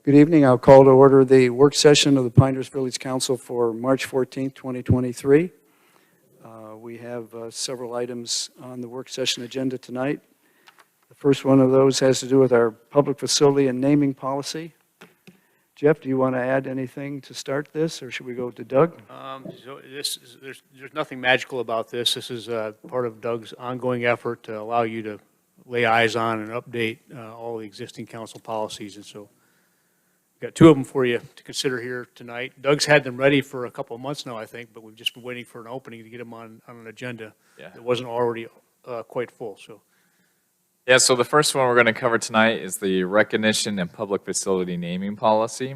Good evening. I'll call to order the work session of the Pinehurst Village Council for March 14th, 2023. We have several items on the work session agenda tonight. The first one of those has to do with our public facility and naming policy. Jeff, do you want to add anything to start this, or should we go to Doug? There's nothing magical about this. This is part of Doug's ongoing effort to allow you to lay eyes on and update all the existing council policies. And so we've got two of them for you to consider here tonight. Doug's had them ready for a couple of months now, I think, but we've just been waiting for an opening to get them on an agenda that wasn't already quite full. So the first one we're going to cover tonight is the recognition and public facility naming policy.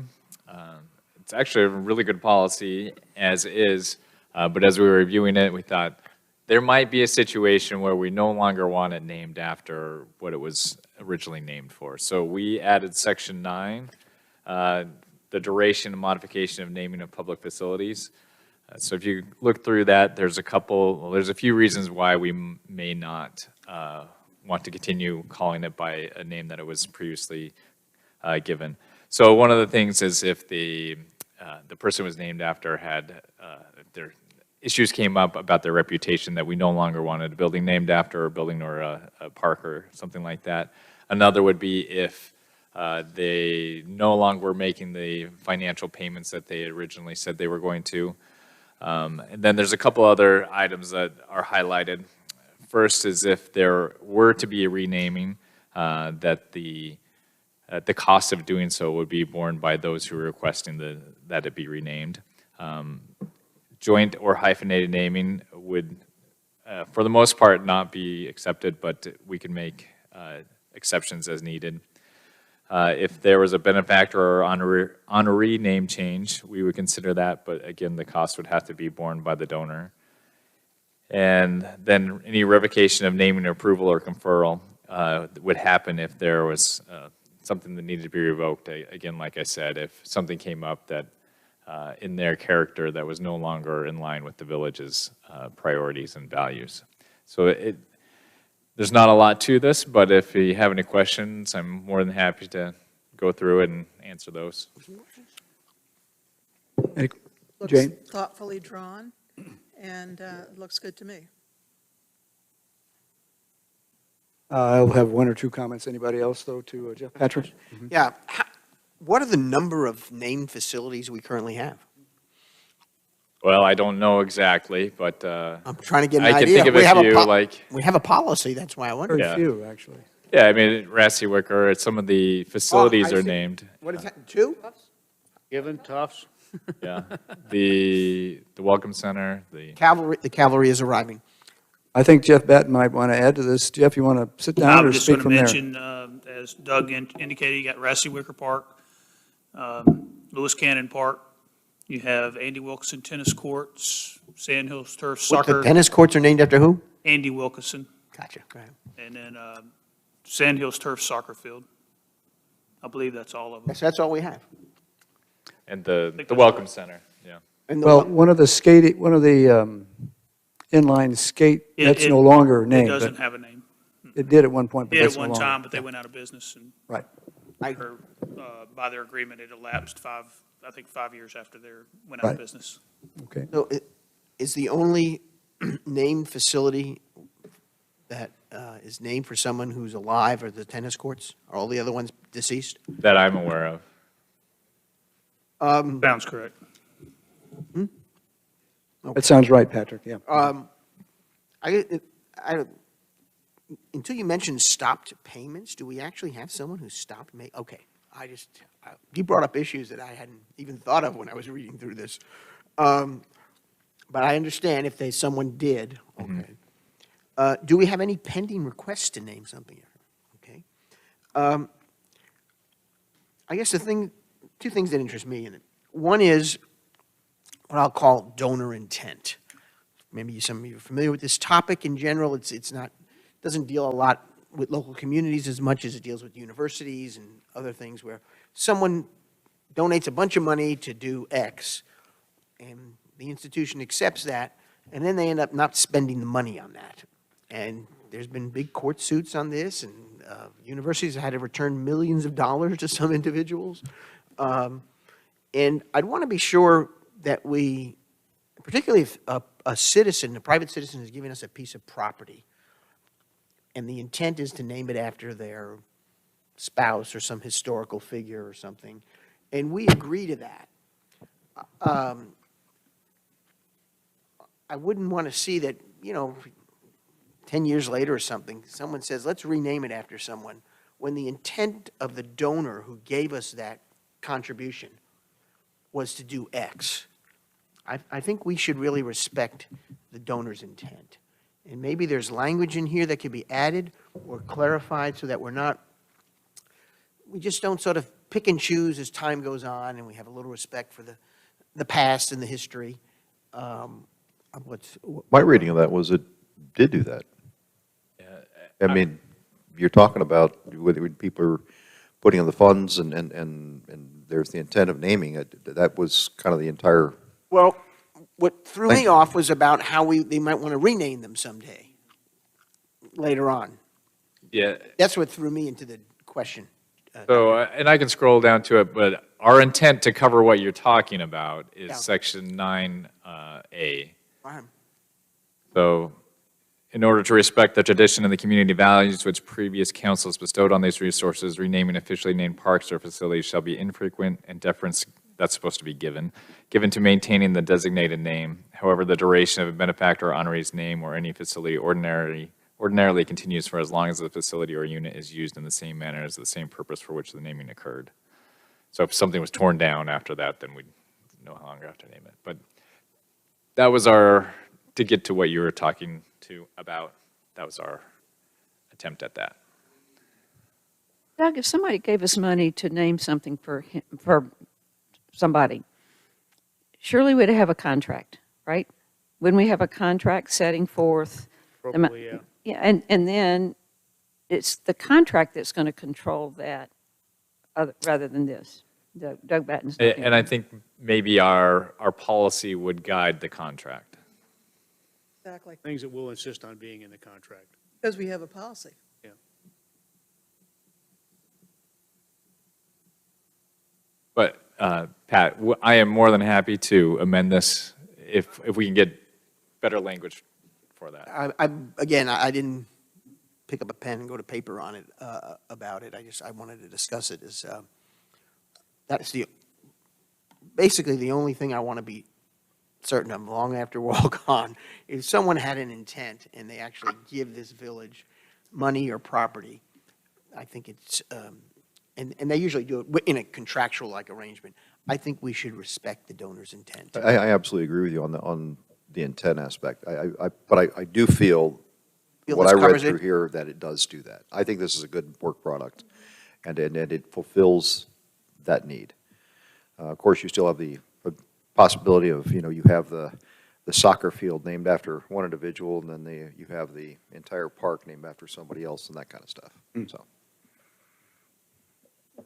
It's actually a really good policy as is, but as we were reviewing it, we thought there might be a situation where we no longer want it named after what it was originally named for. So we added Section 9, the duration and modification of naming of public facilities. So if you look through that, there's a few reasons why we may not want to continue calling it by a name that it was previously given. So one of the things is if the person was named after had their issues came up about their reputation that we no longer wanted a building named after, or a building or a park or something like that. Another would be if they no longer were making the financial payments that they originally said they were going to. And then there's a couple other items that are highlighted. First is if there were to be a renaming, that the cost of doing so would be borne by those who are requesting that it be renamed. Joint or hyphenated naming would, for the most part, not be accepted, but we can make exceptions as needed. If there was a benefactor or honoree name change, we would consider that, but again, the cost would have to be borne by the donor. And then any revocation of naming approval or conferral would happen if there was something that needed to be revoked. Again, like I said, if something came up that in their character that was no longer in line with the village's priorities and values. So there's not a lot to this, but if you have any questions, I'm more than happy to go through it and answer those. Jane? Looks thoughtfully drawn, and looks good to me. I'll have one or two comments. Anybody else, though, to Jeff? Patrick? Yeah. What are the number of named facilities we currently have? Well, I don't know exactly, but I'm trying to get an I can idea. think of a few, We have a policy, that's why I wonder. Very Yeah. few, actually. yeah, I mean, Rassy Wicker, some of the facilities I are see. named. What is that, 2? Given, Tufts? Yeah, the Welcome Center, the Cavalry is arriving. I think Jeff Batten might want to add to this. Jeff, you want to sit I down or was just speak going to from there? mention, as Doug indicated, you got Rassy Wicker Park, Lewis Cannon Park. You have Andy Wilkinson Tennis Courts, Sand Hills Turf What, the Soccer, tennis courts are named after who? Andy Wilkinson, Gotcha. Go ahead. and then Sand Hills Turf Soccer Field. I believe that's all of them. Yes, that's all we have. and the that's Welcome Center. Yeah, And the Well, one- one of the inline skate, that's It- no longer It named, doesn't but have a name. it did at one point, but It did that's at no one longer. time, but they went out of business, and Right. or, by their agreement, it elapsed 5 years after they went out of Right. business. Okay. so is the only named facility that is named for someone who's alive are the tennis courts? Are all the other ones deceased? that I'm aware of. Sounds correct. That sounds right, Patrick, yeah. Until you mentioned stopped payments, do we actually have someone who stopped okay, you brought up issues that I hadn't even thought of when I was reading through this. But I understand if someone did, okay. Do we have any pending requests to name something? Okay. I guess two things that interest me in it. One is what I'll call donor intent. Maybe some of you are familiar with this topic in general. Doesn't deal a lot with local communities as much as it deals with universities and other things where someone donates a bunch of money to do X, and the institution accepts that, and then they end up not spending the money on that. And there's been big court suits on this, and universities have had to return millions of dollars to some individuals And I'd want to be sure that we, particularly if a citizen, a private citizen is giving us a piece of property, and the intent is to name it after their spouse or some historical figure or something, and we agree to that, I wouldn't want to see that, 10 years later or something, someone says, let's rename it after someone, when the intent of the donor who gave us that contribution was to do X. I think we should really respect the donor's intent. And maybe there's language in here that could be added or clarified so that we just don't sort of pick and choose as time goes on, and we have a little respect for the past and the history. My reading of that was it did do that. I mean, you're talking about when people are putting in the funds and there's the intent of naming it, that was kind of the entire. Well, what threw me off was about how they might want to rename them someday, later on. Yeah, That's what threw me into the question. so, and I can scroll down to it, but our intent to cover what you're talking about is Yeah. section 9A. Fine. So, in order to respect the tradition and the community values which previous councils bestowed on these resources, renaming officially named parks or facilities shall be infrequent and deference, that's supposed to be given to maintaining the designated name. However, the duration of a benefactor or honoree's name or any facility ordinarily continues for as long as the facility or unit is used in the same manner as the same purpose for which the naming occurred. So if something was torn down after that, then we'd no longer have to name it. But that was to get to what you were talking about, that was our attempt at that. Doug, if somebody gave us money to name something for somebody, surely we'd have a contract, right? Wouldn't we have a contract setting forth? Appropriately, yeah. Yeah, and then it's the contract that's going to control that rather than this. Doug Batten's. And I think maybe our policy would guide the contract. Exactly, Things that we'll insist on being in the contract. because we have a policy. But, Pat, I am more than happy to amend this if we can get better language for that. Again, I didn't pick up a pen and go to paper on it, about it. I wanted to discuss it as, that's basically the only thing I want to be certain of long after we're all gone. If someone had an intent and they actually give this village money or property, I think it's, and they usually do it in a contractual-like arrangement, I think we should respect the donor's intent. I absolutely agree with you on the intent aspect. But I do feel Feel what this I read covers it? through here that it does do that. I think this is a good work product, and it fulfills that need. Of course, you still have the possibility of, you have the soccer field named after one individual, and then you have the entire park named after somebody else and that kind of stuff. So,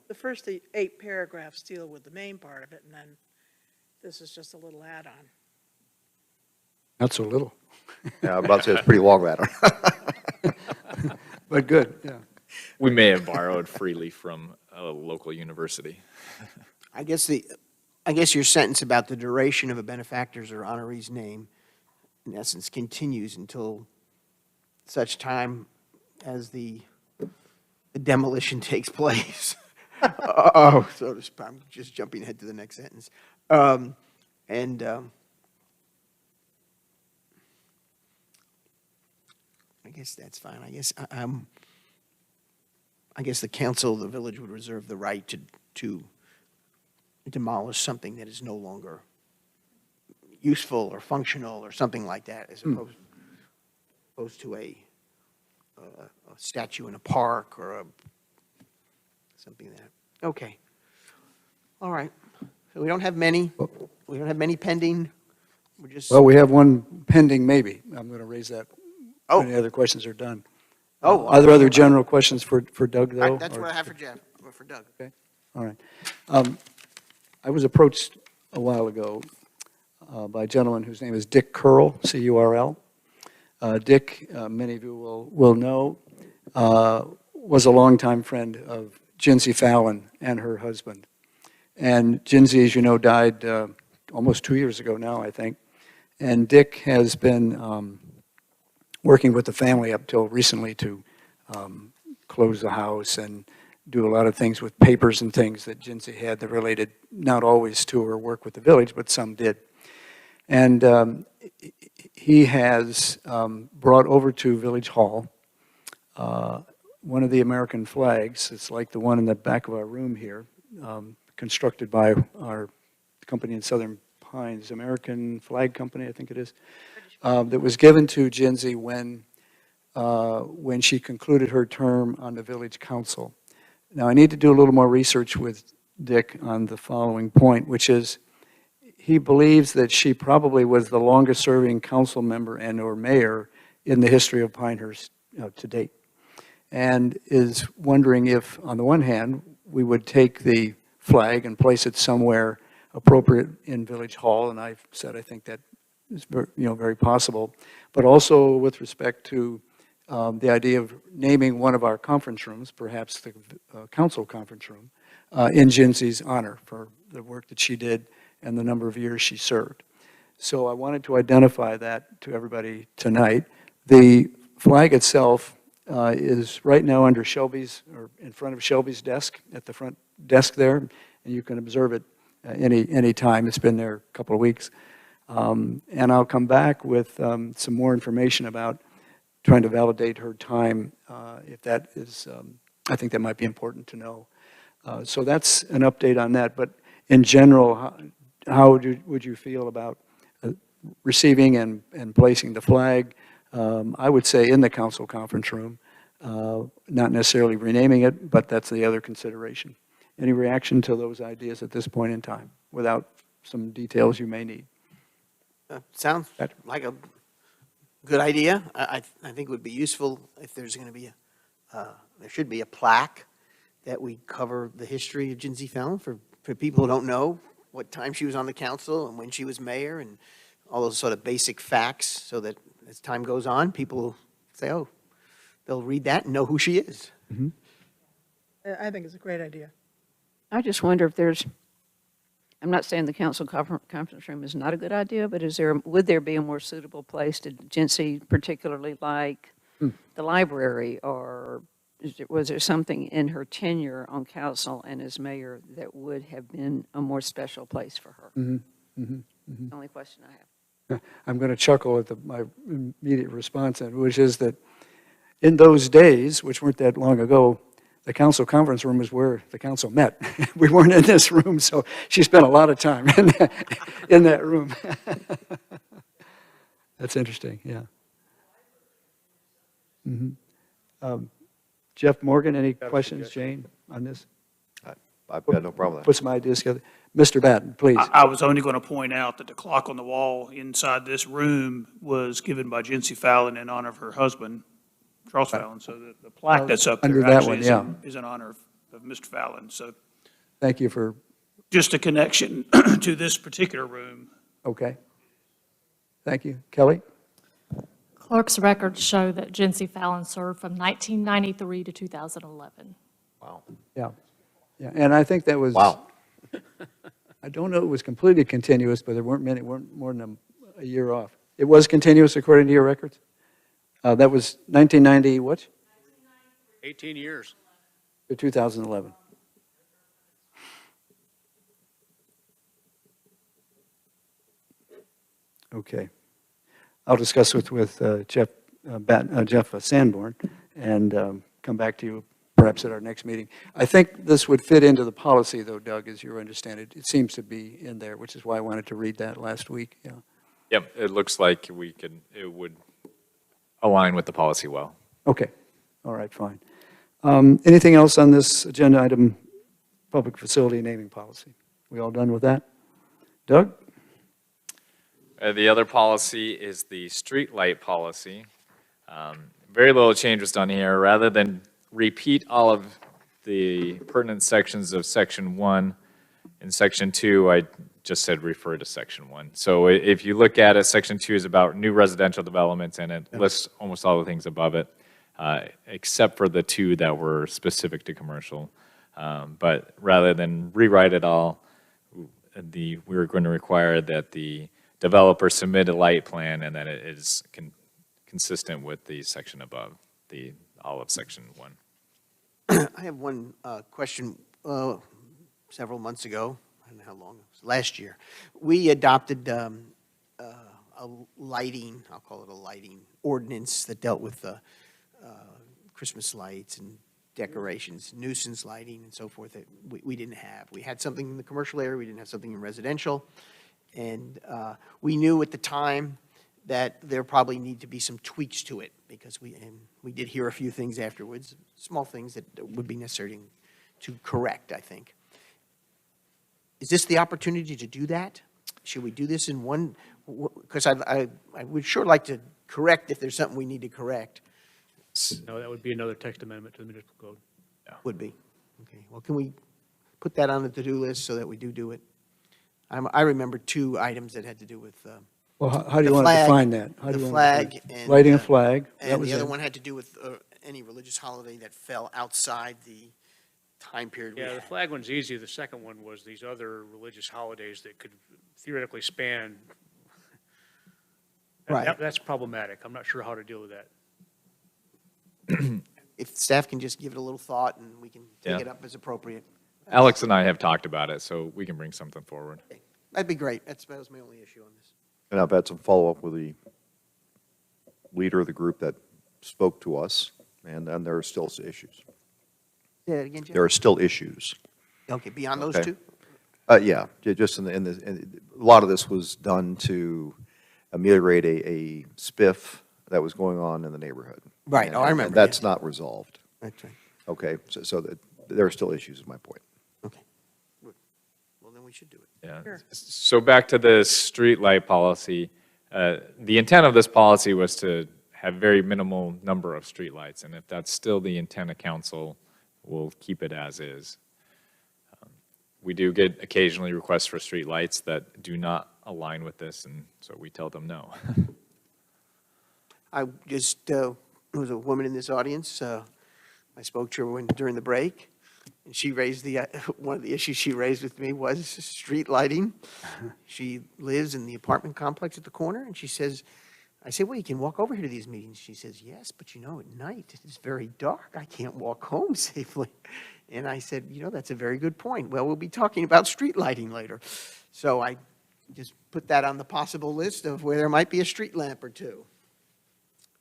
The first 8 paragraphs deal with the main part of it, and then this is just a little add-on. Not so little, yeah, I'm about to say it's pretty long, that. but good, yeah. We may have borrowed freely from a local university. I guess your sentence about the duration of a benefactor's or honoree's name, in essence, continues until such time as the demolition takes place. So to speak, I'm just jumping ahead to the next sentence. I guess that's fine. I guess the council of the village would reserve the right to demolish something that is no longer useful or functional or something like that, as opposed to a statue in a park or something like that. Okay. All right. So we don't have many pending. We're just, Well, we have one pending, maybe. I'm going to raise that Oh. when the other questions are done. Oh, Are there other general questions for Doug, though? that's or- what I have for Jeff, or for Doug. All right. I was approached a while ago by a gentleman whose name is Dick Curl, C-U-R-L. Dick, many of you will know, was a longtime friend of Jinsey Fallon and her husband. And Jinsey, as you know, died almost 2 years ago now, I think. And Dick has been working with the family up till recently to close the house and do a lot of things with papers and things that Jinsey had that related not always to her work with the village, but some did. And he has brought over to Village Hall one of the American flags. It's like the one in the back of our room here, constructed by our company in Southern Pines, American Flag Company, I think it is, that was given to Jinsey when she concluded her term on the village council. Now, I need to do a little more research with Dick on the following point, which is he believes that she probably was the longest-serving council member and/or mayor in the history of Pinehurst to date, and is wondering if, on the one hand, we would take the flag and place it somewhere appropriate in Village Hall, and I've said I think that is very possible, but also with respect to the idea of naming one of our conference rooms, perhaps the council conference room, in Jinsey's honor for the work that she did and the number of years she served. So I wanted to identify that to everybody tonight. The flag itself is right now under Shelby's, or in front of Shelby's desk, at the front desk there, and you can observe it any time. It's been there a couple of weeks. And I'll come back with some more information about trying to validate her time, if that is, I think that might be important to know. So that's an update on that. But in general, how would you feel about receiving and placing the flag? I would say in the council conference room, not necessarily renaming it, but that's the other consideration. Any reaction to those ideas at this point in time, without some details you may need? Sounds like a good idea. I think it would be useful if there's going to be there should be a plaque that we cover the history of Jinsey Fallon for people who don't know what time she was on the council and when she was mayor and all those sort of basic facts, so that as time goes on, people will say, oh, they'll read that and know who she is. Mm-hmm. I think it's a great idea. I just wonder if there's, I'm not saying the council conference room is not a good idea, but would there be a more suitable place to Jinsey, particularly like the library, or was there something in her tenure on council and as mayor that would have been a more special place for her? Mm-hmm. Mm-hmm. Mm-hmm. The only question I have. I'm going to chuckle at my immediate response, which is that in those days, which weren't that long ago, the council conference room is where the council met. We weren't in this room, so she spent a lot of time in that room. That's interesting, yeah. Mm-hmm. Jeff Morgan, any questions, Jane, on this? I've got no problem with Put some ideas together. Mr. Batten, please. I was only going to point out that the clock on the wall inside this room was given by Jinsey Fallon in honor of her husband, Charles Fallon. So the plaque that's up Under there that actually one, is in honor of Mr. Fallon. So Thank you for, just a connection to this particular room. okay. Thank you. Kelly? Clerk's records show that Jinsey Fallon served from 1993 to 2011. Wow. Yeah. Yeah, and I think that was. Wow. I don't know if it was completely continuous, but there weren't more than a year off. It was continuous according to your records? That was 1990 what? 18 years. To 2011. Okay. I'll discuss with Jeff Sanborn and come back to you perhaps at our next meeting. I think this would fit into the policy, though, Doug, as you understand it. It seems to be in there, which is why I wanted to read that last week. Yeah. Yep, it looks like it would align with the policy well. Okay. All right, fine. Anything else on this agenda item, public facility naming policy? We all done with that? Doug? The other policy is the street light policy. Very little change was done here. Rather than repeat all of the pertinent sections of Section 1 and Section 2, I just said refer to Section 1. So if you look at it, Section 2 is about new residential developments, and it lists almost all the things above it, except for the two that were specific to commercial. But rather than rewrite it all, we were going to require that the developer submit a light plan and that it is consistent with the section above, all of section 1. I have one question. Several months ago, I don't know how long, it was last year, we adopted a lighting, I'll call it a lighting ordinance that dealt with Christmas lights and decorations, nuisance lighting and so forth that we didn't have. We had something in the commercial area, we didn't have something in residential. And we knew at the time that there probably need to be some tweaks to it because we did hear a few things afterwards, small things that would be necessary to correct, I think. Is this the opportunity to do that? Should we do this in one? Because I would sure like to correct if there's something we need to correct. No, that would be another text amendment to the municipal code. Would be. Okay, well, can we put that on the to-do list so that we do it? I remember 2 items that had to do with Well, how do you the want to flag- define that? How do the you want to define flag it? and, Lighting a flag. that and was the other it. one had to do with any religious holiday that fell outside the time period we Yeah, the had. flag one's easy. The second one was these other religious holidays that could theoretically span. Right. That's problematic. I'm not sure how to deal with that. If staff can just give it a little thought and we can take Yeah. it up as appropriate. Alex and I have talked about it, so we can bring something forward. That'd be great. That was my only issue on this. And I've had some follow-up with the leader of the group that spoke to us, and there are still issues. Say that again, Jeff? There are still issues. Okay, beyond those Okay. 2? Yeah, just in a lot of this was done to ameliorate a spiff that was going on in the neighborhood. Right. Oh, I And remember, that's yeah. not resolved. That's right. Okay, so that there are still issues, is my point. Okay. Good. Well, then we should do it. Yeah. Sure. So back to the street light policy, the intent of this policy was to have very minimal number of street lights, and if that's still the intent of council, we'll keep it as is. We do get occasionally requests for street lights that do not align with this, and so we tell them no. I just, there was a woman in this audience, I spoke to her during the break, and she raised one of the issues she raised with me was street lighting. She lives in the apartment complex at the corner, and she says, I said, well, you can walk over here to these meetings. She says, yes, but you know, at night, it's very dark. I can't walk home safely. And I said, you know, that's a very good point. Well, we'll be talking about street lighting later. So I just put that on the possible list of where there might be a street lamp or 2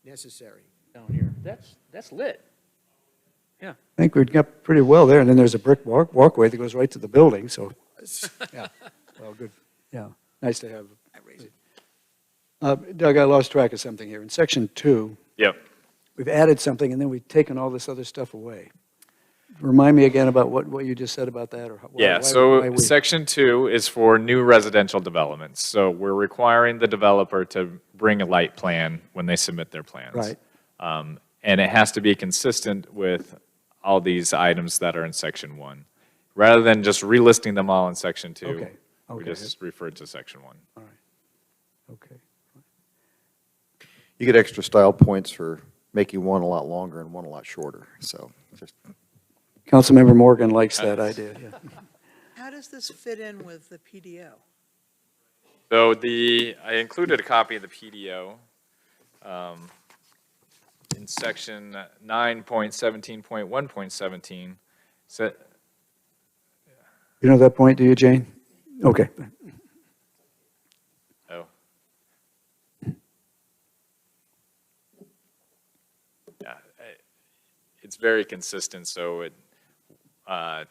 necessary. Down here. That's lit. I think we've got pretty well there, and then there's a brick walkway that goes right to the building, so, yeah, well, good, yeah, nice to have. I raise it. Doug, I lost track of something here. In section 2, Yep. we've added something, and then we've taken all this other stuff away. Remind me again about what you just said about that, or why? Yeah, why so we- section 2 is for new residential developments. So we're requiring the developer to bring a light plan when they submit their plans. Right. And it has to be consistent with all these items that are in section 1. Rather than just relisting them all in section 2, Okay, we okay. just refer to section 1. All right, okay. You get extra style points for making one a lot longer and one a lot shorter, so just. Councilmember Morgan likes that idea, yeah. How does this fit in with the PDO? So I included a copy of the PDO in section 9.17.1.17. So, You know that point, do you, Jane? Okay. oh. Yeah, it's very consistent, so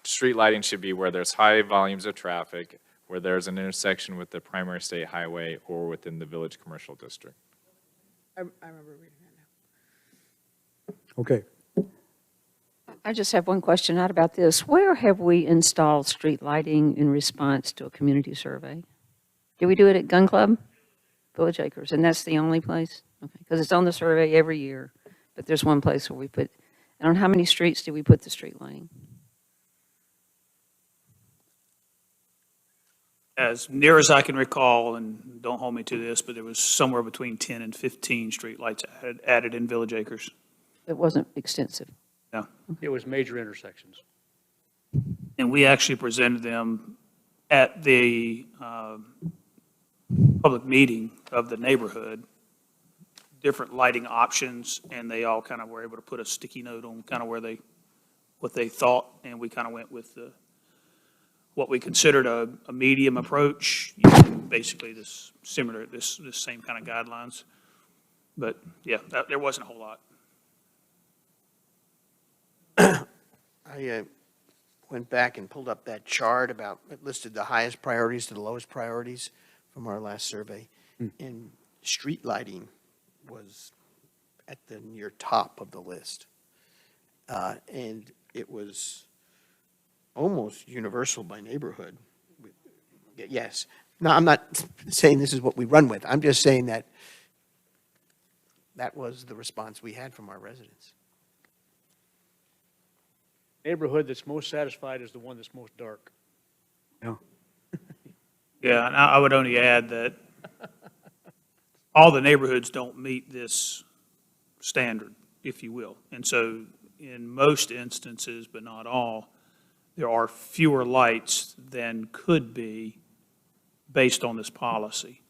street lighting should be where there's high volumes of traffic, where there's an intersection with the primary state highway or within the village commercial district. I remember reading that now. Okay. I just have one question out about this. Where have we installed street lighting in response to a community survey? Did we do it at Gun Club, Village Acres, and that's the only place? Okay, because it's on the survey every year, but there's one place where we put, and on how many streets did we put the street lighting? As near as I can recall, and don't hold me to this, but there was somewhere between 10 and 15 streetlights added in Village Acres. It wasn't extensive. Yeah. It was major intersections. And we actually presented them at the public meeting of the neighborhood, different lighting options, and they all kind of were able to put a sticky note on kind of what they thought, and we kind of went with what we considered a medium approach, using basically this same kind of guidelines. But, yeah, there wasn't a whole lot. I went back and pulled up that chart about, it listed the highest priorities to the lowest priorities from our last survey. And street lighting was at the near top of the list. And it was almost universal by neighborhood. Yes. No, I'm not saying this is what we run with. I'm just saying that that was the response we had from our residents. Neighborhood that's most satisfied is the one that's most dark. Yeah, and I would only add that all the neighborhoods don't meet this standard, if you will. And so in most instances, but not all, there are fewer lights than could be based on this policy.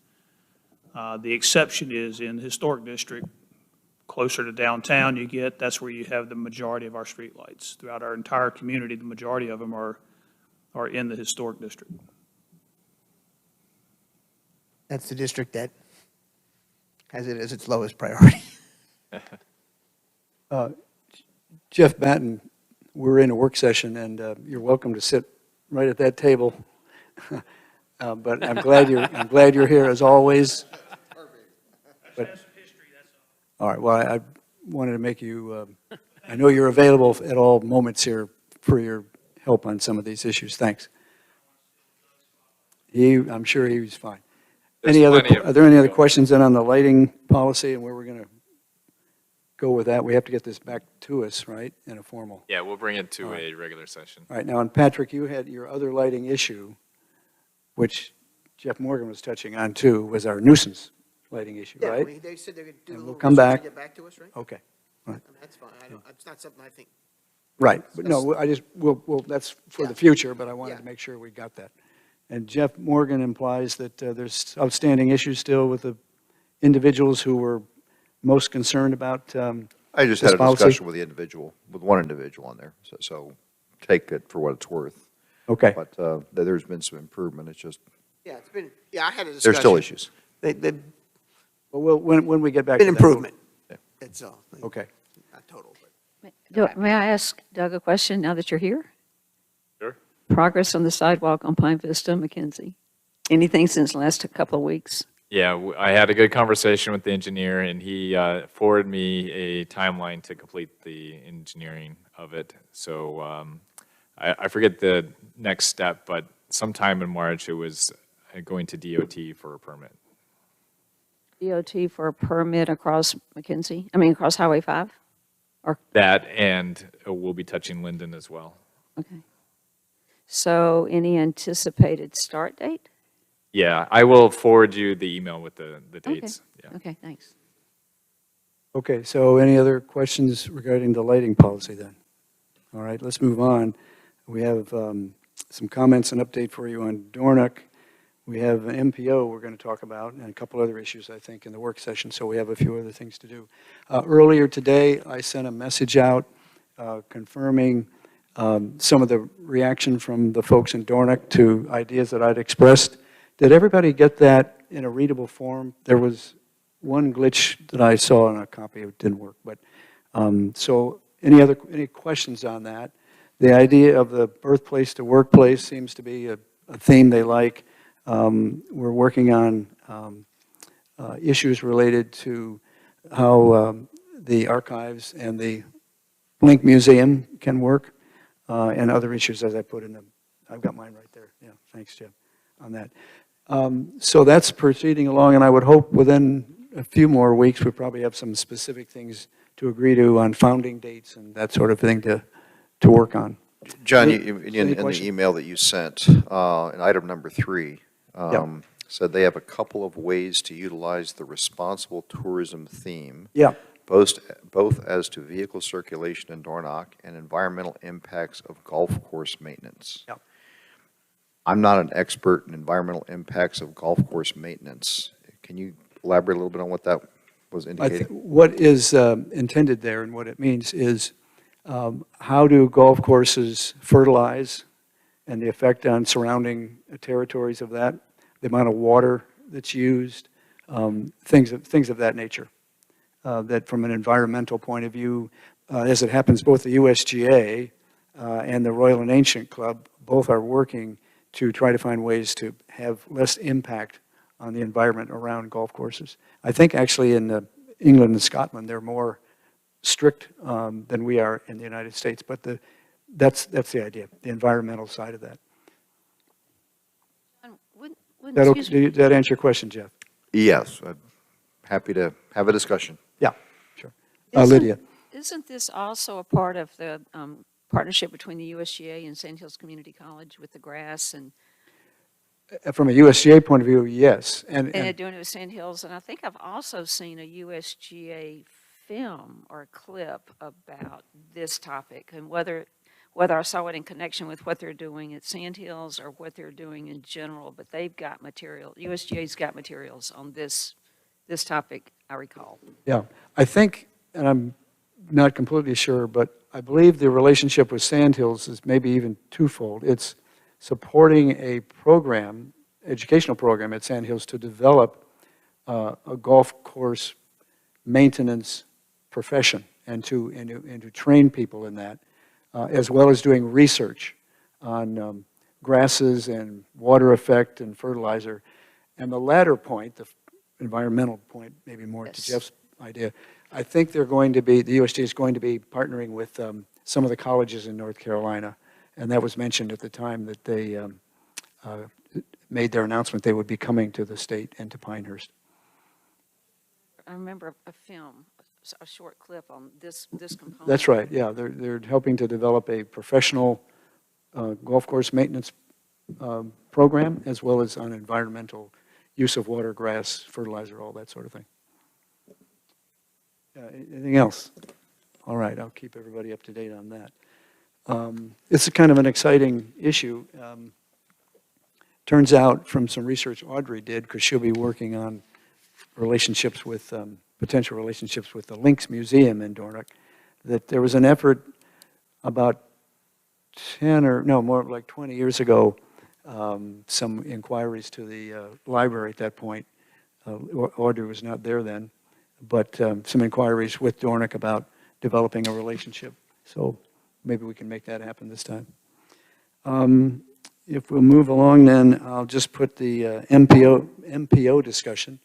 The exception is in the historic district, closer to downtown that's where you have the majority of our streetlights. Throughout our entire community, the majority of them are in the historic district. That's the district that has it as its lowest priority. Jeff Batten, we're in a work session, and you're welcome to sit right at that table. But I'm glad you're here as always. But, all right. Well, I wanted to make you. I know you're available at all moments here for your help on some of these issues. Thanks. I'm sure he was fine. Are there any other questions then on the lighting policy and where we're going to go with that? We have to get this back to us, right, in a formal. Yeah, we'll bring it to a regular session. All right, now, and Patrick, you had your other lighting issue, which Jeff Morgan was touching on too, was our nuisance lighting issue, right? They said they're going to do a And little we'll come research back. and get back to us, right? Okay, That's fine. It's not something I think. right, but no, that's for the future, but I wanted to make sure we got that. And Jeff Morgan implies that there's outstanding issues still with the individuals who were most concerned about I just this had a policy? discussion with one individual on there, so take it for what it's worth. Okay, But there's been some improvement, it's just, Yeah, I had a discussion. there's still issues. They've well, when we get back to been that, we'll- improvement. Yeah. That's all. Okay. Not total, but. May I ask Doug a question now that you're here? Sure. Progress on the sidewalk on Pine Vista, McKenzie? Anything since the last couple of weeks? Yeah, I had a good conversation with the engineer, and he forwarded me a timeline to complete the engineering of it. So I forget the next step, but sometime in March, it was going to DOT for a permit. DOT for a permit across across Highway 5? That, and we'll be touching Linden as well. Okay. So any anticipated start date? Yeah, I will forward you the email with the dates. Yeah. Okay, thanks. Okay, so any other questions regarding the lighting policy then? All right, let's move on. We have some comments and update for you on Dornock. We have an MPO we're going to talk about and a couple other issues, I think, in the work session, so we have a few other things to do. Earlier today, I sent a message out confirming some of the reaction from the folks in Dornock to ideas that I'd expressed. Did everybody get that in a readable form? There was one glitch that I saw in a copy, it didn't work, but, so any questions on that? The idea of the birthplace to workplace seems to be a theme they like. We're working on issues related to how the archives and the Blink Museum can work, and other issues as I put in them. I've got mine right there. Yeah, thanks, Jim, on that. So that's proceeding along, and I would hope within a few more weeks, we probably have some specific things to agree to on founding dates and that sort of thing to work on. John, Any in the questions? email that you sent, in item number 3, said they have a couple of ways to utilize the responsible tourism theme, Yeah, both as to vehicle circulation in Dornock and environmental impacts of golf course maintenance. Yep. I'm not an expert in environmental impacts of golf course maintenance. Can you elaborate a little bit on what that was indicating? What is intended there and what it means is how do golf courses fertilize and the effect on surrounding territories of that, the amount of water that's used, things of that nature. That from an environmental point of view, as it happens, both the USGA and the Royal and Ancient Club both are working to try to find ways to have less impact on the environment around golf courses. I think actually in England and Scotland, they're more strict than we are in the United States, but that's the idea, the environmental side of that. Did that answer your question, Jeff? Yes, I'm happy to have a discussion. Yeah, sure. Isn't- Lydia? Isn't this also a part of the partnership between the USGA and Sand Hills Community College with the grass and From a USGA point of view, yes. and they're doing it with Sand Hills? And I think I've also seen a USGA film or a clip about this topic and whether I saw it in connection with what they're doing at Sand Hills or what they're doing in general, but they've got material, USGA's got materials on this topic, I recall. Yeah, I think, and I'm not completely sure, but I believe the relationship with Sand Hills is maybe even twofold. It's supporting a program, educational program at Sand Hills to develop a golf course maintenance profession and to train people in that, as well as doing research on grasses and water effect and fertilizer. And the latter point, the environmental point, maybe more to Yes. Jeff's idea, I think the USDA is going to be partnering with some of the colleges in North Carolina. And that was mentioned at the time that they made their announcement they would be coming to the state and to Pinehurst. I remember a film, a short clip on this component. That's right, yeah. They're helping to develop a professional golf course maintenance program, as well as on environmental use of water, grass, fertilizer, all that sort of thing. Anything else? All right, I'll keep everybody up to date on that. It's a kind of an exciting issue. Turns out from some research Audrey did, because she'll be working on relationships with, potential relationships with the Lynx Museum in Dornoch, that there was an effort about 20 years ago, some inquiries to the library at that point. Audrey was not there then, but some inquiries with Dornoch about developing a relationship. So maybe we can make that happen this time. If we'll move along, then I'll just put the MPO discussion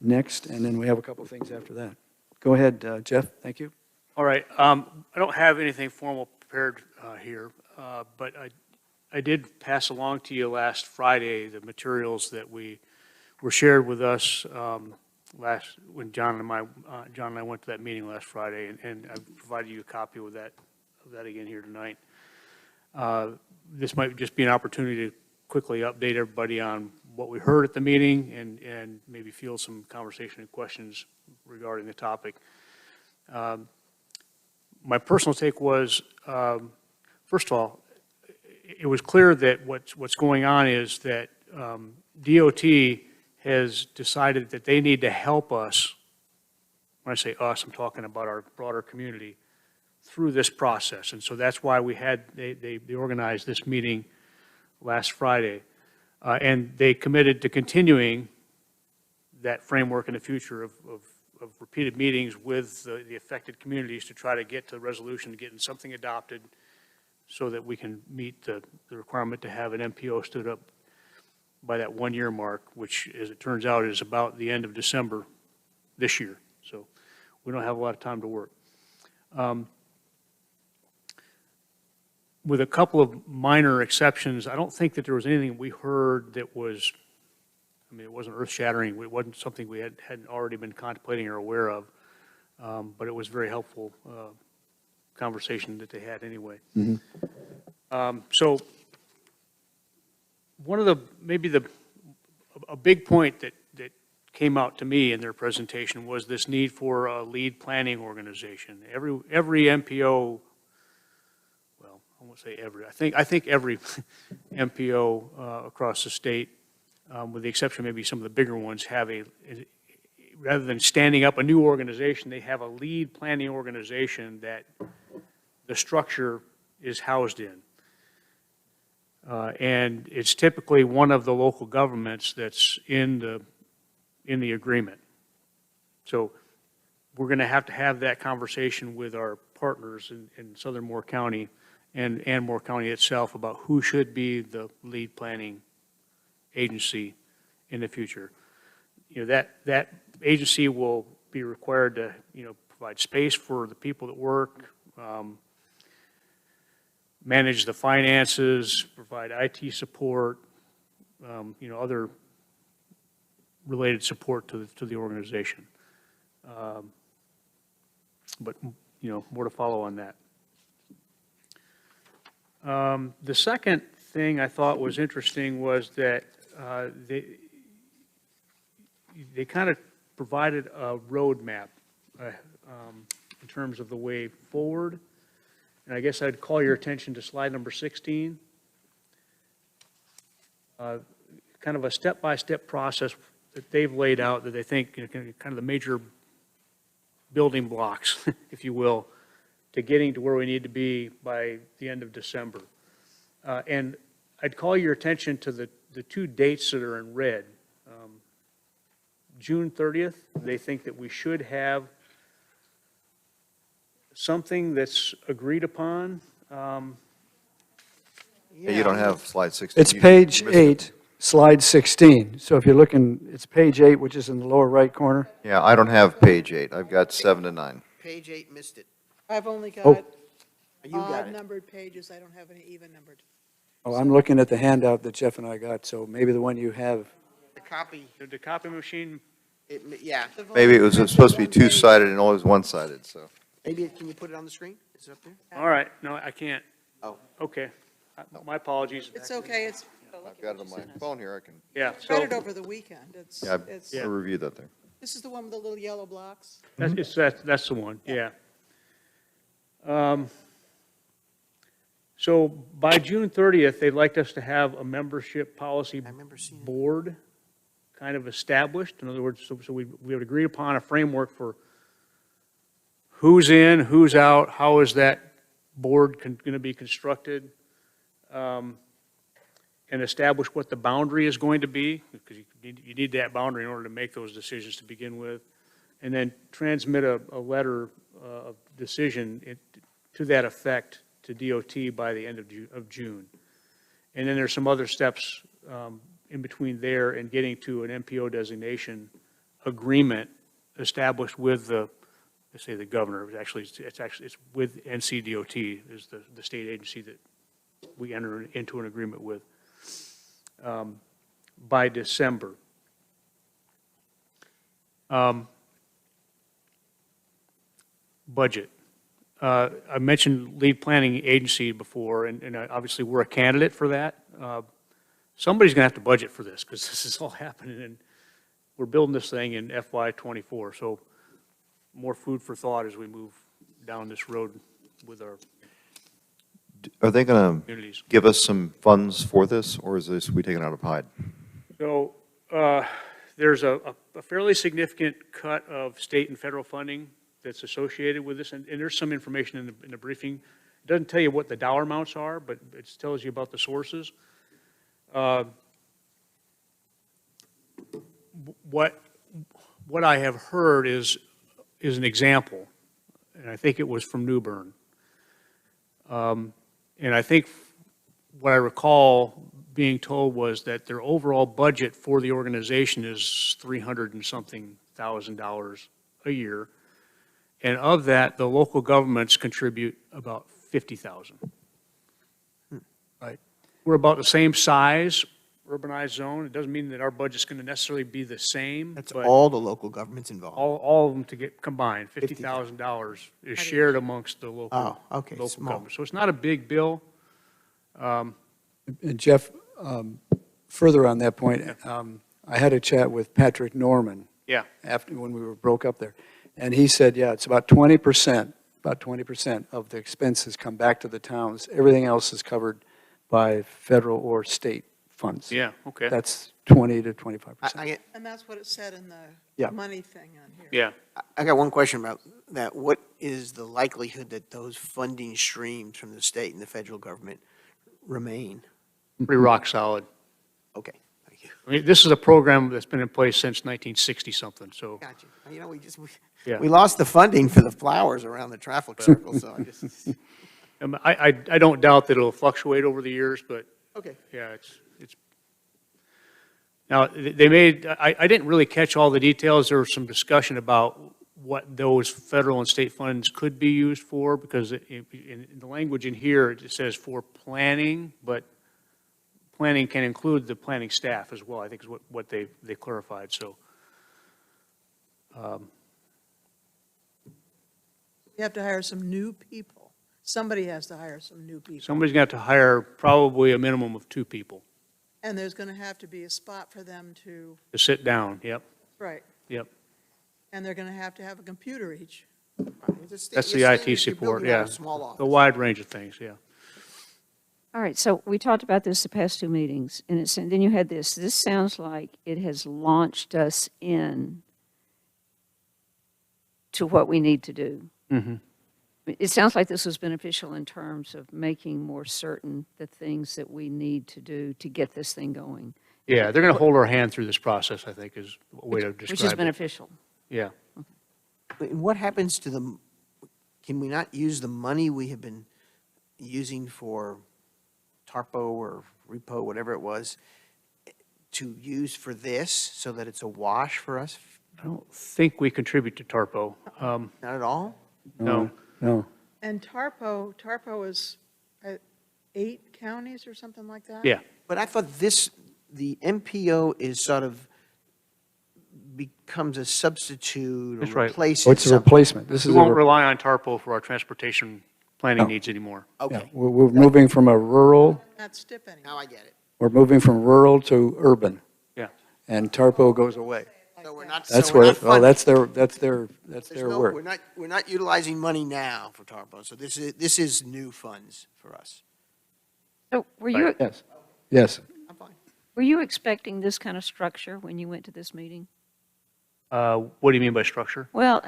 next, and then we have a couple of things after that. Go ahead, Jeff. Thank you. All right. I don't have anything formal prepared here, but I did pass along to you last Friday the materials that were shared with us when John and I went to that meeting last Friday, and I provided you a copy of that again here tonight. This might just be an opportunity to quickly update everybody on what we heard at the meeting and maybe field some conversation and questions regarding the topic. My personal take was, first of all, it was clear that what's going on is that DOT has decided that they need to help us. When I say us, I'm talking about our broader community through this process. And so that's why they organized this meeting last Friday. And they committed to continuing that framework in the future of repeated meetings with the affected communities to try to get to the resolution, to getting something adopted so that we can meet the requirement to have an MPO stood up by that 1-year mark, which, as it turns out, is about the end of December this year. So we don't have a lot of time to work. With a couple of minor exceptions, I don't think that there was anything we heard that was, it wasn't earth-shattering. It wasn't something we hadn't already been contemplating or aware of, but it was very helpful conversation that they had anyway. So one of a big point that came out to me in their presentation was this need for a lead planning organization. Every MPO, well, I won't say every, I think every MPO across the state, with the exception of maybe some of the bigger ones, have rather than standing up a new organization, they have a lead planning organization that the structure is housed in. And it's typically one of the local governments that's in the agreement. So we're going to have that conversation with our partners in Southern Moore County and Moore County itself about who should be the lead planning agency in the future. You know, that agency will be required to, you know, provide space for the people that work, manage the finances, provide IT support, you know, other related support to the organization. But, you know, more to follow on that. The second thing I thought was interesting was that they kind of provided a roadmap in terms of the way forward. And I guess I'd call your attention to slide number 16. Kind of a step-by-step process that they've laid out that they think, you know, kind of the major building blocks, if you will, to getting to where we need to be by the end of December. And I'd call your attention to the two dates that are in red. June 30th, they think that we should have something that's agreed upon. Yeah, you don't have slide 16. It's You page missed it. 8, slide 16. So if you're looking, it's page 8, which is in the lower right corner. Yeah, I don't have page 8. I've got 7 to 9. Page 8 missed it. I've only Oh. got You got odd it. numbered pages, I don't have any even numbered. Oh, I'm looking at the handout that Jeff and I got, so maybe the one you have. The copy, The copy machine, yeah. Maybe it was supposed to be two-sided and always one-sided, so. Maybe, can you put it on the screen? Is it up there? all right, no, I can't. Oh. Okay, my apologies. It's okay, it's, I've got it on my phone here, I can, Yeah, read so it over the weekend, it's, yeah, it's, I reviewed that there. this is the one with the little yellow blocks. that's the one, yeah. So by June 30th, they'd like us to have a membership policy I remember seeing it. board kind of established. In other words, so we would agree upon a framework for who's in, who's out, how is that board going to be constructed, and establish what the boundary is going to be, because you need that boundary in order to make those decisions to begin with, and then transmit a letter of decision to that effect to DOT by the end of June. And then there's some other steps in between there and getting to an MPO designation agreement established with let's say the governor. It's with NCDOT, is the state agency that we enter into an agreement with by December. Budget. I mentioned lead planning agency before, and obviously we're a candidate for that. Somebody's going to have to budget for this, because this is all happening, and we're building this thing in FY '24, so more food for thought as we move down this road with our Are they going to communities. give us some funds for this, or is this, we taking out of Hyde? So there's a fairly significant cut of state and federal funding that's associated with this, and there's some information in the briefing. It doesn't tell you what the dollar amounts are, but it tells you about the sources. What I have heard is an example, and I think it was from New Bern. And I think what I recall being told was that their overall budget for the organization is $300 and something thousand a year. And of that, the local governments contribute about 50,000. Right? We're about the same size, urbanized zone. It doesn't mean that our budget's going to necessarily be the same. That's but all the local governments involved. all of them to get combined, $50,000 is shared amongst the local, Oh, okay, local small. government. So it's not a big bill. And Jeff, further on that point, I had a chat with Patrick Norman Yeah. after, when we were broke up there. And he said, yeah, it's about 20% about 20% of the expenses come back to the towns. Everything else is covered by federal or state funds. Yeah, okay. That's 20 to 25%. I get, And that's what it said in Yeah. the money thing on here. Yeah. I got one question about that. What is the likelihood that those funding streams from the state and the federal government remain? Pretty rock solid. Okay, thank you. I mean, this is a program that's been in place since 1960-something, so, Got you. You know, yeah. we lost the funding for the flowers around the traffic circle, so I just, I don't doubt that it'll fluctuate over the years, but okay. yeah, it's, now, they made, I didn't really catch all the details. There was some discussion about what those federal and state funds could be used for, because in the language in here, it says for planning, but planning can include the planning staff as well, I think is what they clarified, so. You have to hire some new people. Somebody has to hire some new people. Somebody's got to hire probably a minimum of 2 people And there's going to have to be a spot for them to, to sit down, yep, right. yep. And they're going to have a computer each. That's the IT support, yeah. A wide range of things, yeah. All right, so we talked about this the past 2 meetings, and then you had this. This sounds like it has launched us in to what we need to do. Mm-hmm. It sounds like this was beneficial in terms of making more certain the things that we need to do to get this thing going. Yeah, they're going to hold our hand through this process, I think, is a way to describe it. Which is beneficial. Yeah. And what happens to the, can we not use the money we have been using for TARPO or repo, whatever it was, to use for this so that it's a wash for us? I don't think we contribute to TARPO. Not at all? No. No. And TARPO is 8 counties or something like that? Yeah. But I thought the MPO is sort of becomes a substitute That's or right. replaces Oh, it's a something. replacement. This We is a, won't rely on TARPO for our transportation planning No. needs anymore. yeah, Okay, we're moving from a rural, Not STIP anymore. now I get it. we're moving from rural to urban. Yeah. And TARPO goes away. So we're not, That's so we're where, not funding. that's their There's work. we're not utilizing money now for TARPO, so this is new funds for us. So were Yes, yes. I'm fine. were you expecting this kind of structure when you went to this meeting? What do you mean by structure? Well,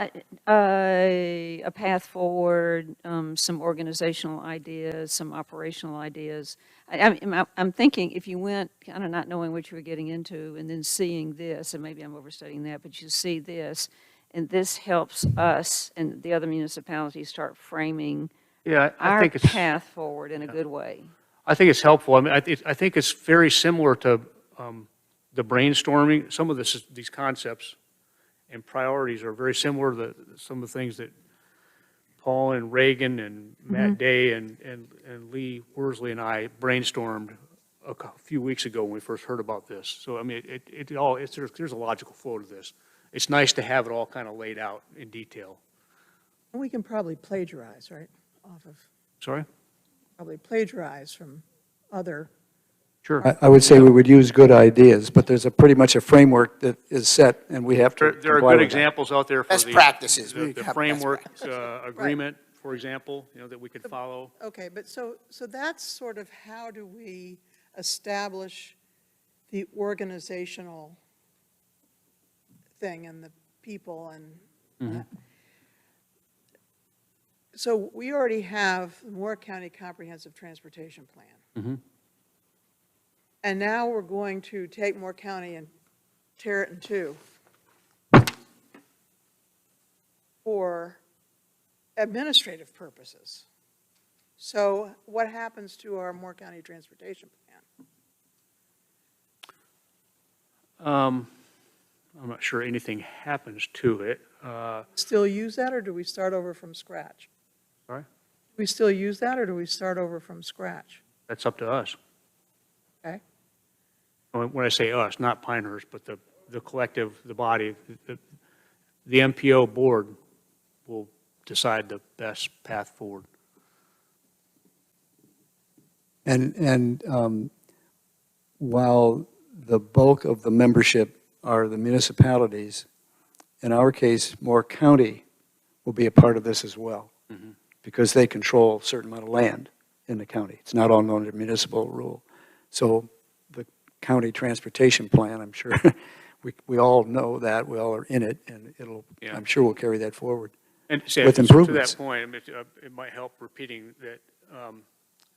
a path forward, some organizational ideas, some operational ideas. I'm thinking if you went kind of not knowing what you were getting into and then seeing this, and maybe I'm overstating that, but you see this, and this helps us and the other municipalities start framing Yeah, I our think it's, path forward in a good way. I think it's helpful. I mean, I think it's very similar to the brainstorming. Some of these concepts and priorities are very similar to some of the things that Paul and Reagan and Matt Day and Lee Worsley and I brainstormed a few weeks ago when we first heard about this. So, I mean, there's a logical flow to this. It's nice to have it all kind of laid out in detail. And we can probably plagiarize, right, off of, Sorry? probably plagiarize from other, Sure. I would say we would use good ideas, but there's pretty much a framework that is set, and we have to There are comply good with that. examples out there for Best the. practices. We The have best framework practices. agreement, for example, that we could follow. okay, but so that's sort of how do we establish the organizational thing and the people and so we already have the Moore County Comprehensive Transportation Plan. Mhm. And now we're going to take Moore County and tear it in two for administrative purposes. So what happens to our Moore County Transportation Plan? I'm not sure anything happens to it. Still use that, or do we start over from scratch? Sorry? Do we still use that, or do we start over from scratch? That's up to us. Okay? When I say us, not Pinehurst, but the collective, the body, the MPO board will decide the best path forward. And while the bulk of the membership are the municipalities, in our case, Moore County will be a part of this as well. because they control a certain amount of land in the county. It's not all under municipal rule. So the county transportation plan, I'm sure, we all know that, we all are in it, and Yeah. I'm sure we'll carry that forward. And see, With to improvements. that point, I mean, it might help repeating that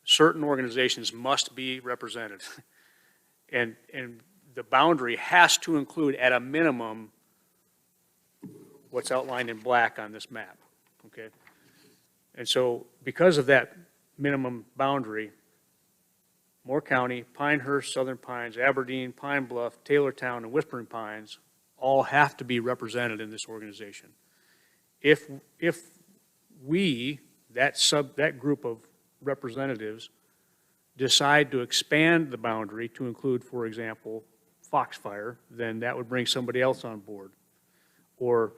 certain organizations must be represented. And the boundary has to include at a minimum what's outlined in black on this map, okay? And so because of that minimum boundary, Moore County, Pinehurst, Southern Pines, Aberdeen, Pine Bluff, Taylortown, and Whispering Pines all have to be represented in this organization. If we, that group of representatives, decide to expand the boundary to include, for example, Foxfire, then that would bring somebody else on board. Or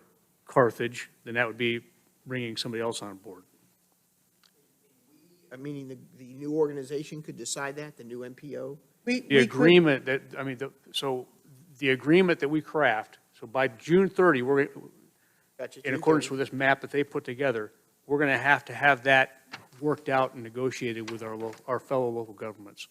Carthage, then that would be bringing somebody else on board. Meaning the new organization could decide that, the new MPO? The We could- agreement that, I mean, so the agreement that we craft, so by June 30, Gotcha, in June accordance 30. with this map that they put together, we're going to have that worked out and negotiated with our fellow local governments.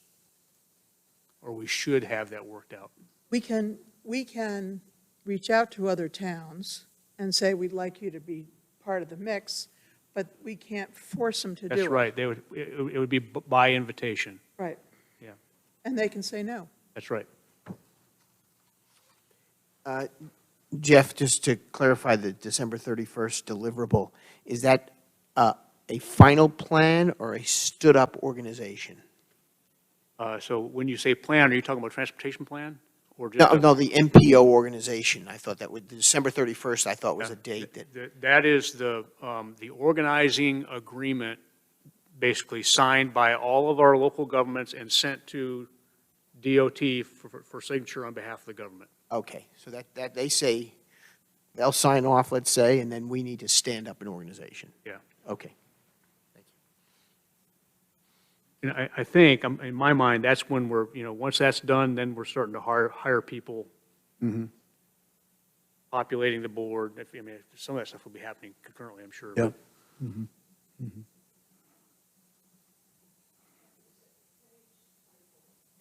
Or we should have that worked out. We can reach out to other towns and say, we'd like you to be part of the mix, but we can't force them to do it. That's right. It would be by invitation. Right. Yeah. And they can say no. That's right. Jeff, just to clarify the December 31st deliverable, is that a final plan or a stood-up organization? So when you say plan, are you talking about transportation plan? Or just No, the MPO organization. I thought that would, December 31st, I thought was a date that, That is the organizing agreement, basically signed by all of our local governments and sent to DOT for signature on behalf of the government. okay. So that they say, they'll sign off, let's say, and then we need to stand up an organization. Yeah. Okay. And I think, in my mind, that's when we're, once that's done, then we're starting to hire people, populating the board. I mean, some of that stuff will be happening concurrently, I'm sure. Yeah.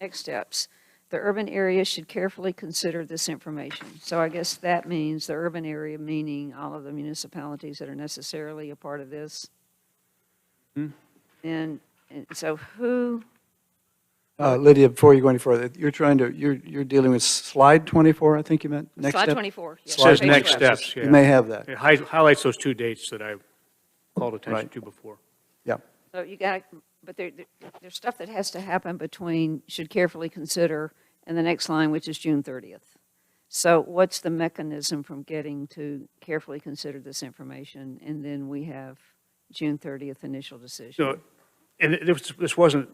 Next steps. The urban area should carefully consider this information. So I guess that means the urban area, meaning all of the municipalities that are necessarily a part of this. And so who, Lydia, before you go any further, you're dealing with slide 24, I think you meant, next slide step? 24. yes, It says page next 12. steps, You yeah. may have that, It highlights those two dates that I called attention Right. to before. yeah. So you got, but there's stuff that has to happen between should carefully consider and the next line, which is June 30th. So what's the mechanism from getting to carefully consider this information, and then we have June 30th initial decision? So, and this wasn't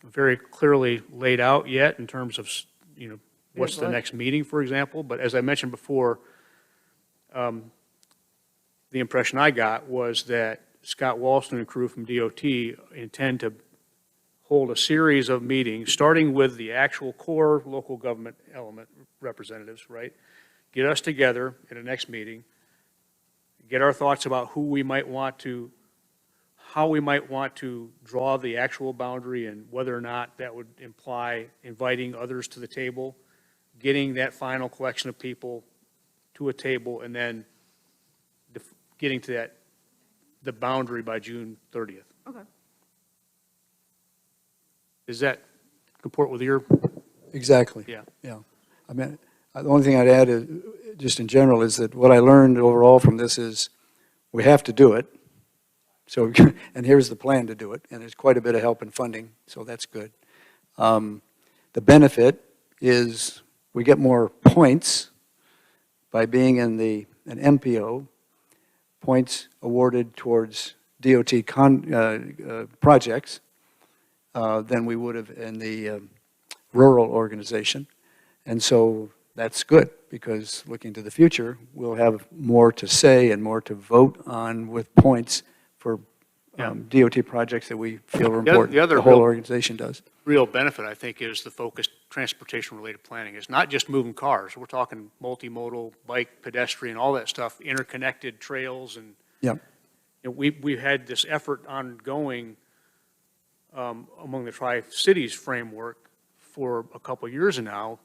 very clearly laid out yet in terms of, what's the was. next meeting, for example, but as I mentioned before, the impression I got was that Scott Walston and crew from DOT intend to hold a series of meetings, starting with the actual core local government element representatives, right? Get us together at a next meeting, get our thoughts about how we might want to draw the actual boundary and whether or not that would imply inviting others to the table, getting that final collection of people to a table, and then getting to the boundary by June 30th. Okay. Does that comport with your? Exactly. Yeah. Yeah. I mean, the only thing I'd add is, just in general, is that what I learned overall from this is we have to do it. So, and here's the plan to do it, and there's quite a bit of help and funding, so that's good. The benefit is we get more points by being in an MPO, points awarded towards DOT projects than we would have in the rural organization. And so that's good, because looking to the future, we'll have more to say and more to vote on with points for DOT projects that we feel are important. the other The whole real- organization does. Real benefit, I think, is the focused transportation-related planning. It's not just moving cars. We're talking multimodal, bike, pedestrian, all that stuff, interconnected trails and Yeah. we've had this effort ongoing among the Tri-Cities framework for a couple of years now,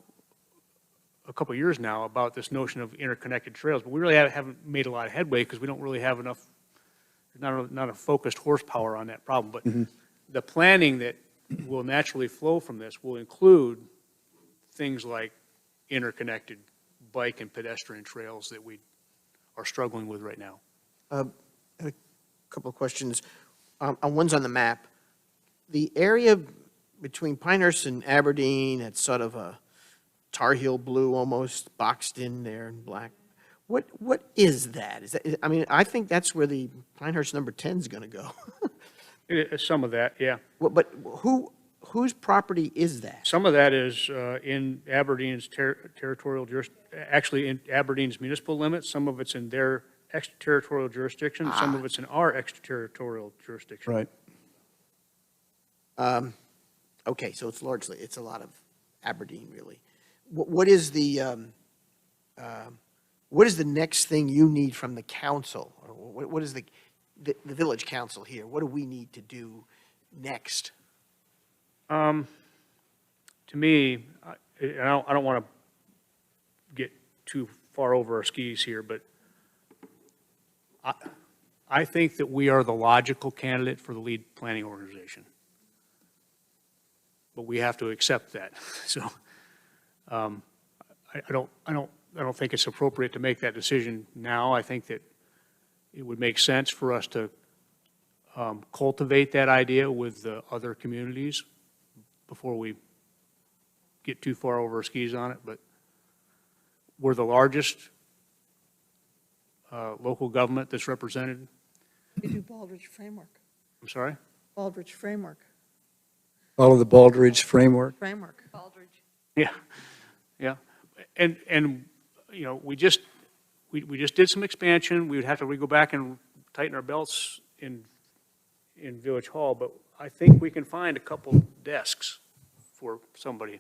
about this notion of interconnected trails, but we really haven't made a lot of headway because we don't really have enough, not a focused horsepower on that problem. But the planning that will naturally flow from this will include things like interconnected bike and pedestrian trails that we are struggling with right now. A couple of questions. One's on the map. The area between Pinehurst and Aberdeen, it's sort of a Tar Heel blue almost, boxed in there in black. What is that? Is that, I mean, I think that's where the Pinehurst number 10 is going to go. Some of that, yeah. But whose property is that? Some of that is in Aberdeen's territorial actually in Aberdeen's municipal limits. Some of it's in their extraterritorial jurisdiction. Some of it's in our extraterritorial jurisdiction. Right. Okay, so it's a lot of Aberdeen, really. What is the next thing you need from the council? Or what is the village council here? What do we need to do next? To me, I don't want to get too far over our skis here, but I think that we are the logical candidate for the lead planning organization. But we have to accept that. So I don't think it's appropriate to make that decision now. I think that it would make sense for us to cultivate that idea with the other communities before we get too far over our skis on it. But we're the largest local government that's represented. We do Baldrige Framework, I'm sorry? Baldrige Framework. Follow the Baldrige framework. Yeah, yeah. And you know, we just did some expansion. We would have to go back and tighten our belts in Village Hall, but I think we can find a couple desks for somebody.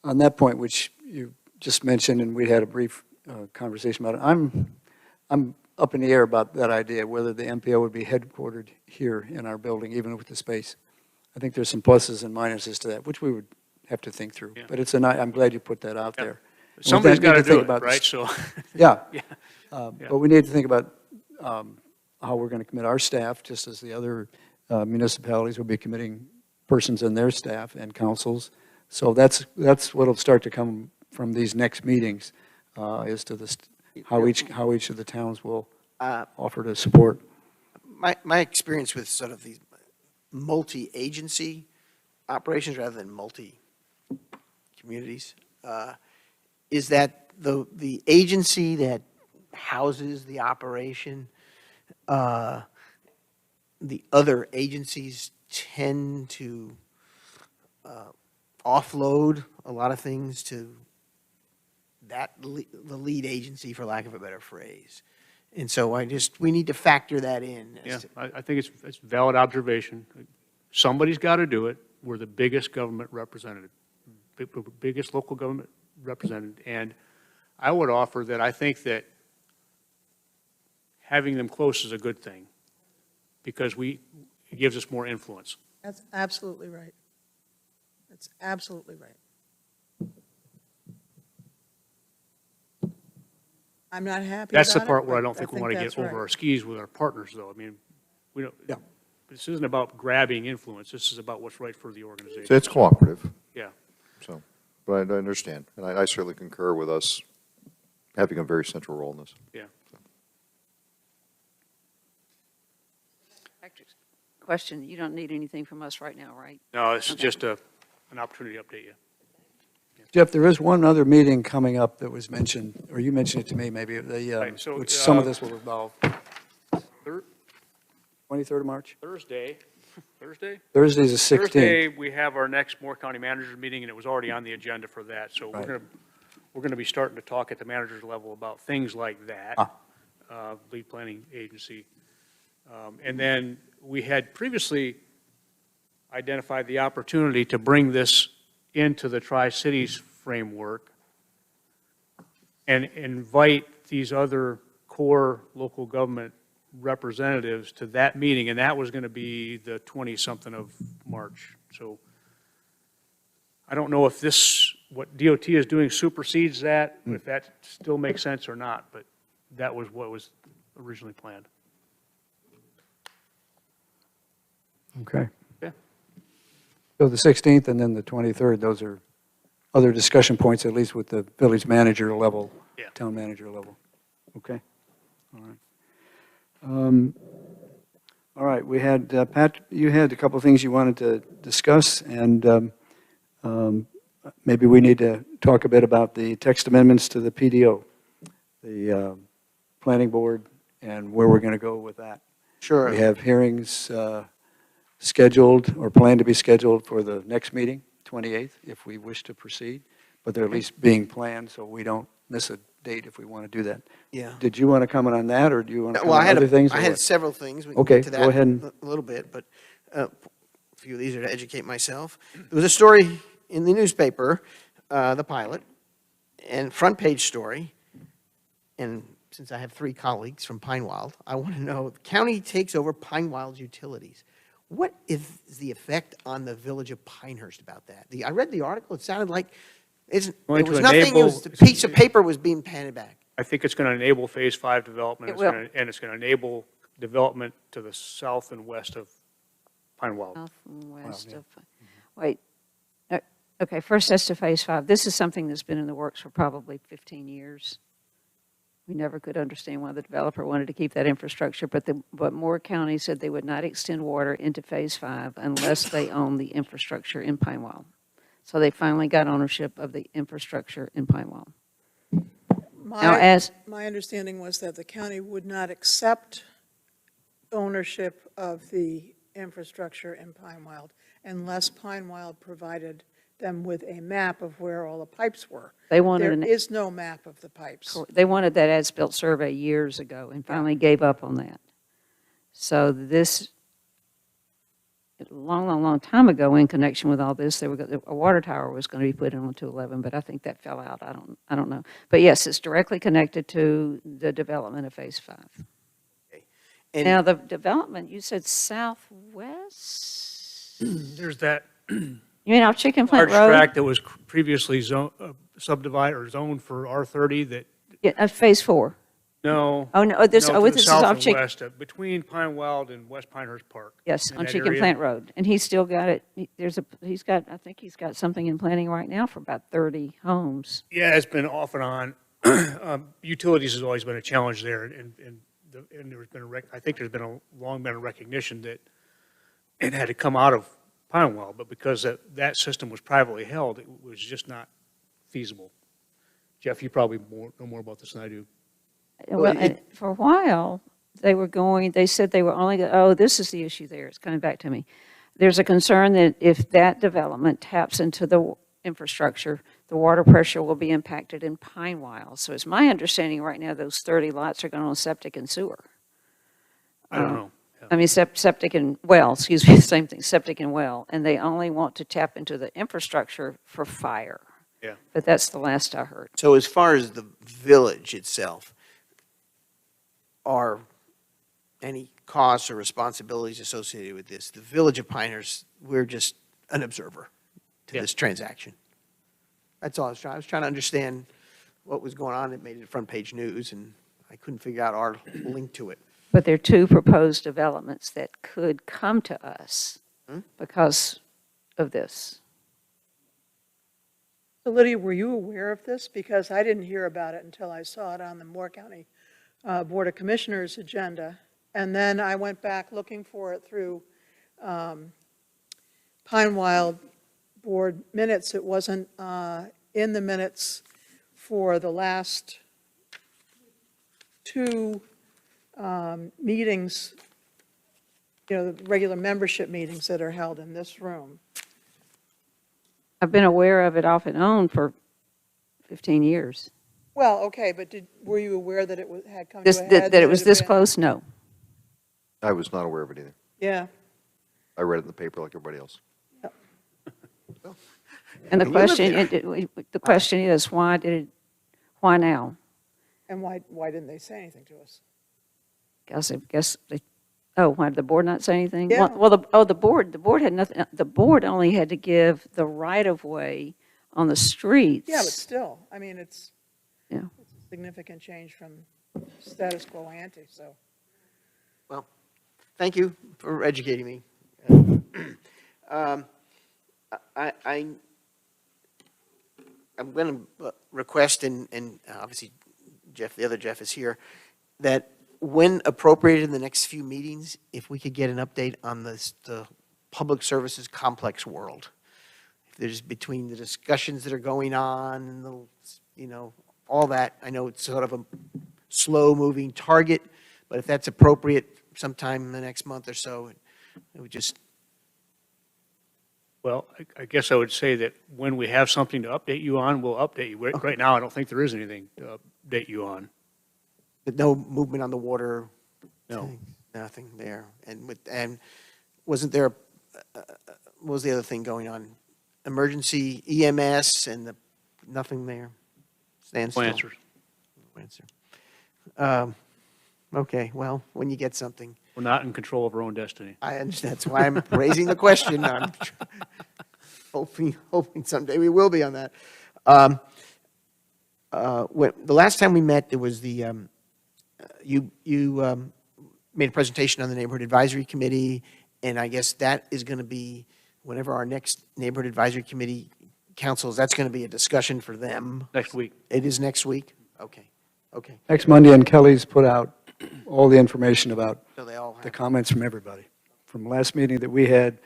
On that point, which you just mentioned, and we had a brief conversation about it, I'm up in the air about that idea, whether the MPO would be headquartered here in our building, even with the space. I think there's some pluses and minuses to that, which we would have to think through. Yeah. But I'm glad you put that out Yeah. there. Somebody's got to do think it, about right? this. So, Yeah. Yeah. Yeah. But we need to think about how we're going to commit our staff, just as the other municipalities will be committing persons in their staff and councils. So that's what'll start to come from these next meetings, as to this, how each of the towns will offer to support. My experience with sort of these multi-agency operations rather than multi-communities is that the agency that houses the operation, the other agencies tend to offload a lot of things to the lead agency, for lack of a better phrase. And so we need to factor that in. yeah, I think it's a valid observation. Somebody's got to do it. We're the biggest government represented, biggest local government represented. And I would offer that I think that having them close is a good thing because it gives us more influence. That's absolutely right. That's absolutely right. I'm not happy That's the about it, part where I but don't think we want to that's get over right. our skis with our partners, though. I mean, we don't, Yeah. this isn't about grabbing influence. This is about what's right for the organization. So it's cooperative, Yeah. so, but I understand, and I certainly concur with us having a very central role in this. Yeah. Question, you don't need anything from us right now, right? No, this is Okay. just an opportunity to update you. Jeff, there is one other meeting coming up that was mentioned, or you mentioned it to me maybe, Right, so, which some of this will involve. Thur- 23rd of March? Thursday, Thursday's the 16th. Thursday, we have our next Moore County Managers meeting, and it was already on the agenda for that. So Right. we're going to be starting to talk at the manager's level about things like that, lead planning agency. And then we had previously identified the opportunity to bring this into the Tri-Cities framework and invite these other core local government representatives to that meeting, and that was going to be the 20-something of March. So I don't know if this, what DOT is doing supersedes that, if that still makes sense or not, but that was what was originally planned. Okay. Yeah. So the 16th and then the 23rd, those are other discussion points, at least with the village manager level, Yeah. town manager level. Okay, all right. All right, we had, Pat, you had a couple of things you wanted to discuss, and maybe we need to talk a bit about the text amendments to the PDO, the planning board, and where we're going to go with that. Sure. We have hearings scheduled or planned to be scheduled for the next meeting, 28th, if we wish to proceed, but they're at least being planned, so we don't miss a date if we want to do that. Yeah. Did you want to comment on that, or do you want to Well, comment on other things? or I had what? several things. We can Okay, get to that go ahead and- a little bit, but a few of these are to educate myself. There was a story in the newspaper, The Pilot, and front page story, and since I have 3 colleagues from Pinewild, I want to know, the county takes over Pinewild's utilities. What is the effect on the village of Pinehurst about that? I read the article, it sounded like there Going was to nothing, it enable- was a piece of paper was being handed back. I think it's going to enable Phase 5 development. It It's will. gonna- And it's going to enable development to the south and west of Pinewild. South and west of, wait, okay, first as to Phase 5. This is something that's been in the works for probably 15 years. We never could understand why the developer wanted to keep that infrastructure, but Moore County said they would not extend water into Phase 5 unless they own the infrastructure in Pinewild. So they finally got ownership of the infrastructure in Pinewild. Now, as, My understanding was that the county would not accept ownership of the infrastructure in Pinewild unless Pinewild provided them with a map of where all the pipes were. they wanted There an is no map of the pipes. They wanted that as-built survey years ago and finally gave up on that. So this, a long, long, long time ago, in connection with all this, a water tower was going to be put in on 211, but I think that fell out. I don't know. But yes, it's directly connected to the development of Phase 5. And- Now, the development, you said southwest? There's that You mean off Chicken Plant large Road? tract that was previously subdivided or zoned for R30 that, Yeah, Phase 4. no. Oh, no, No, this to is the south off and Chicken. west, between Pinewild and West Pinehurst Park. Yes, in on that Chicken area. Plant Road. And he's still got it, I think he's got something in planning right now for about 30 homes. Yeah, it's been off and on. Utilities has always been a challenge there, and there's been I think there's been long been a recognition that it had to come out of Pinewild, but because that system was privately held, it was just not feasible. Jeff, you probably know more about this than I do. Well, and for a while, they said they were only, this is the issue there, it's coming back to me. There's a concern that if that development taps into the infrastructure, the water pressure will be impacted in Pinewild. So it's my understanding right now, those 30 lots are going on septic and sewer. I don't know. Yeah. I mean, septic and well, excuse me, same thing, septic and well, and they only want to tap into the infrastructure for fire. Yeah. But that's the last I heard. So as far as the village itself, are any costs or responsibilities associated with this? The village of Pinehurst, we're just an observer to Yeah. this transaction. That's all I was trying to understand what was going on. It made it front page news, and I couldn't figure out our link to it. But there are 2 proposed developments that could come to us because of this. So Lydia, were you aware of this? Because I didn't hear about it until I saw it on the Moore County Board of Commissioners agenda. And then I went back looking for it through Pinewild Board minutes. It wasn't in the minutes for the last 2 meetings, the regular membership meetings that are held in this room. I've been aware of it off and on for 15 years. Well, okay, but were you aware that it had come to a This, head? that it was had this been- close? No. I was not aware of it either. Yeah. I read it in the paper like everybody else. And the You live question, the question is, why now? And why didn't they say anything to us? Why did the board not say anything? Yeah. Well, the board had nothing, the board only had to give the right-of-way on the streets. Yeah, but still, I mean, it's Yeah. it's a significant change from status quo ante, so. Thank you for educating me. I'm going to request, and obviously Jeff, the other Jeff is here, that when appropriate in the next few meetings, if we could get an update on the public services complex world. If there's between the discussions that are going on and all that, I know it's sort of a slow-moving target, but if that's appropriate sometime in the next month or so, it would just, Well, I guess I would say that when we have something to update you on, we'll update you. Right now, I don't think there is anything to update you on. but no movement on the water. No. Nothing there. And wasn't there, what was the other thing going on? Emergency EMS and nothing there? Standstill. No answers. No answer. Okay, well, when you get something, We're not in control of our own destiny. I understand. That's why I'm raising the question. I'm hoping someday we will be on that. The last time we met, there was you made a presentation on the Neighborhood Advisory Committee, and I guess that is going to be, whenever our next Neighborhood Advisory Committee councils, that's going to be a discussion for them. Next week. It is next week? Okay, okay. Next Monday, and Kelly's put out all the information about So they all the have, comments from everybody. From last meeting that we had,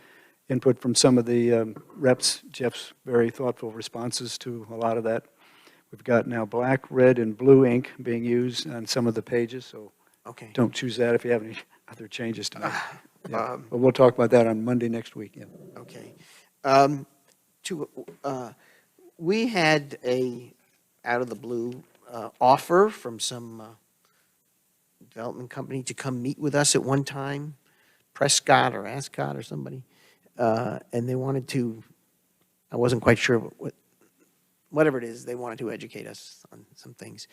input from some of the reps, Jeff's very thoughtful responses to a lot of that. We've got now black, red, and blue ink being used on some of the pages, so okay. don't choose that if you have any other changes to make. Yeah. But we'll talk about that on Monday next week, yeah. Okay. We had out of the blue, offer from some development company to come meet with us at one time, Prescott or Ascot or somebody, and they wanted to, I wasn't quite sure whatever it is, they wanted to educate us on some things.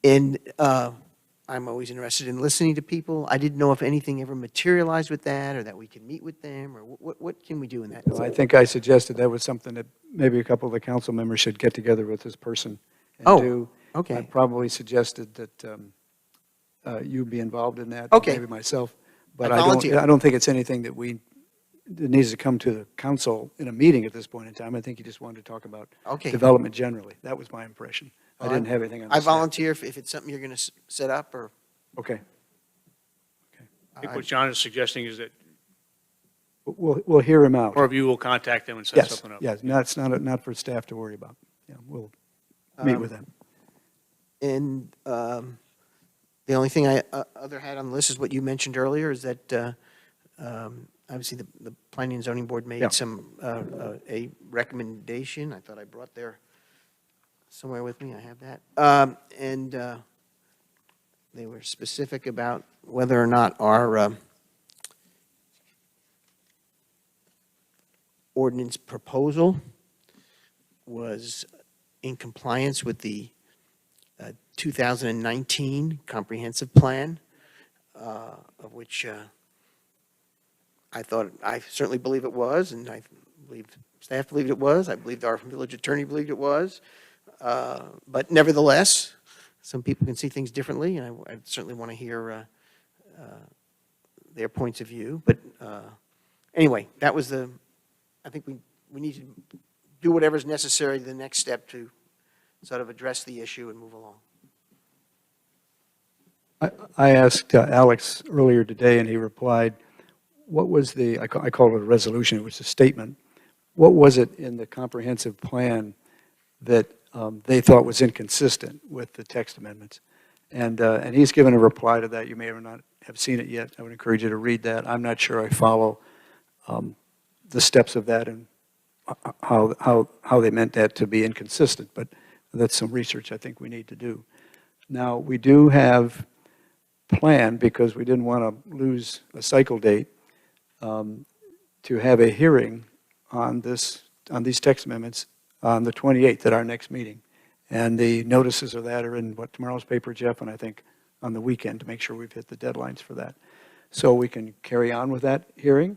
And I'm always interested in listening to people. I didn't know if anything ever materialized with that, or that we could meet with them, or what can we do in that? Well, I think I suggested that was something that maybe a couple of the council members should get together with this person and do. Okay. I probably suggested that you be involved in that. Okay. Maybe myself. But I I volunteer. don't think it's anything that needs to come to the council in a meeting at this point in time. I think you just wanted to talk about Okay. development generally. That was my impression. I Well, didn't have anything on the I staff. volunteer if it's something you're going to set up, or. Okay. I think what John is suggesting is that We'll hear him out. more of you will contact them and set Yes, something up. yes. No, it's not for staff to worry about. Yeah, we'll meet with them. And the only thing I other had on the list is what you mentioned earlier, is that obviously the Planning and Zoning Board made Yeah. a recommendation. I thought I brought there somewhere with me. I have that. And they were specific about whether or not our ordinance proposal was in compliance with the 2019 comprehensive plan, of which I certainly believe it was, and I believe staff believed it was. I believed our village attorney believed it was. But nevertheless, some people can see things differently, and I certainly want to hear their points of view. But anyway, that was I think we need to do whatever's necessary, the next step to sort of address the issue and move along. I asked Alex earlier today, and he replied, what was I call it a resolution, it was a statement. What was it in the comprehensive plan that they thought was inconsistent with the text amendments? And he's given a reply to that. You may or not have seen it yet. I would encourage you to read that. I'm not sure I follow the steps of that and how they meant that to be inconsistent, but that's some research I think we need to do. Now, we do have planned, because we didn't want to lose a cycle date, to have a hearing on these text amendments on the 28th at our next meeting. And the notices of that are in, tomorrow's paper, Jeff, and I think on the weekend to make sure we've hit the deadlines for that. So we can carry on with that hearing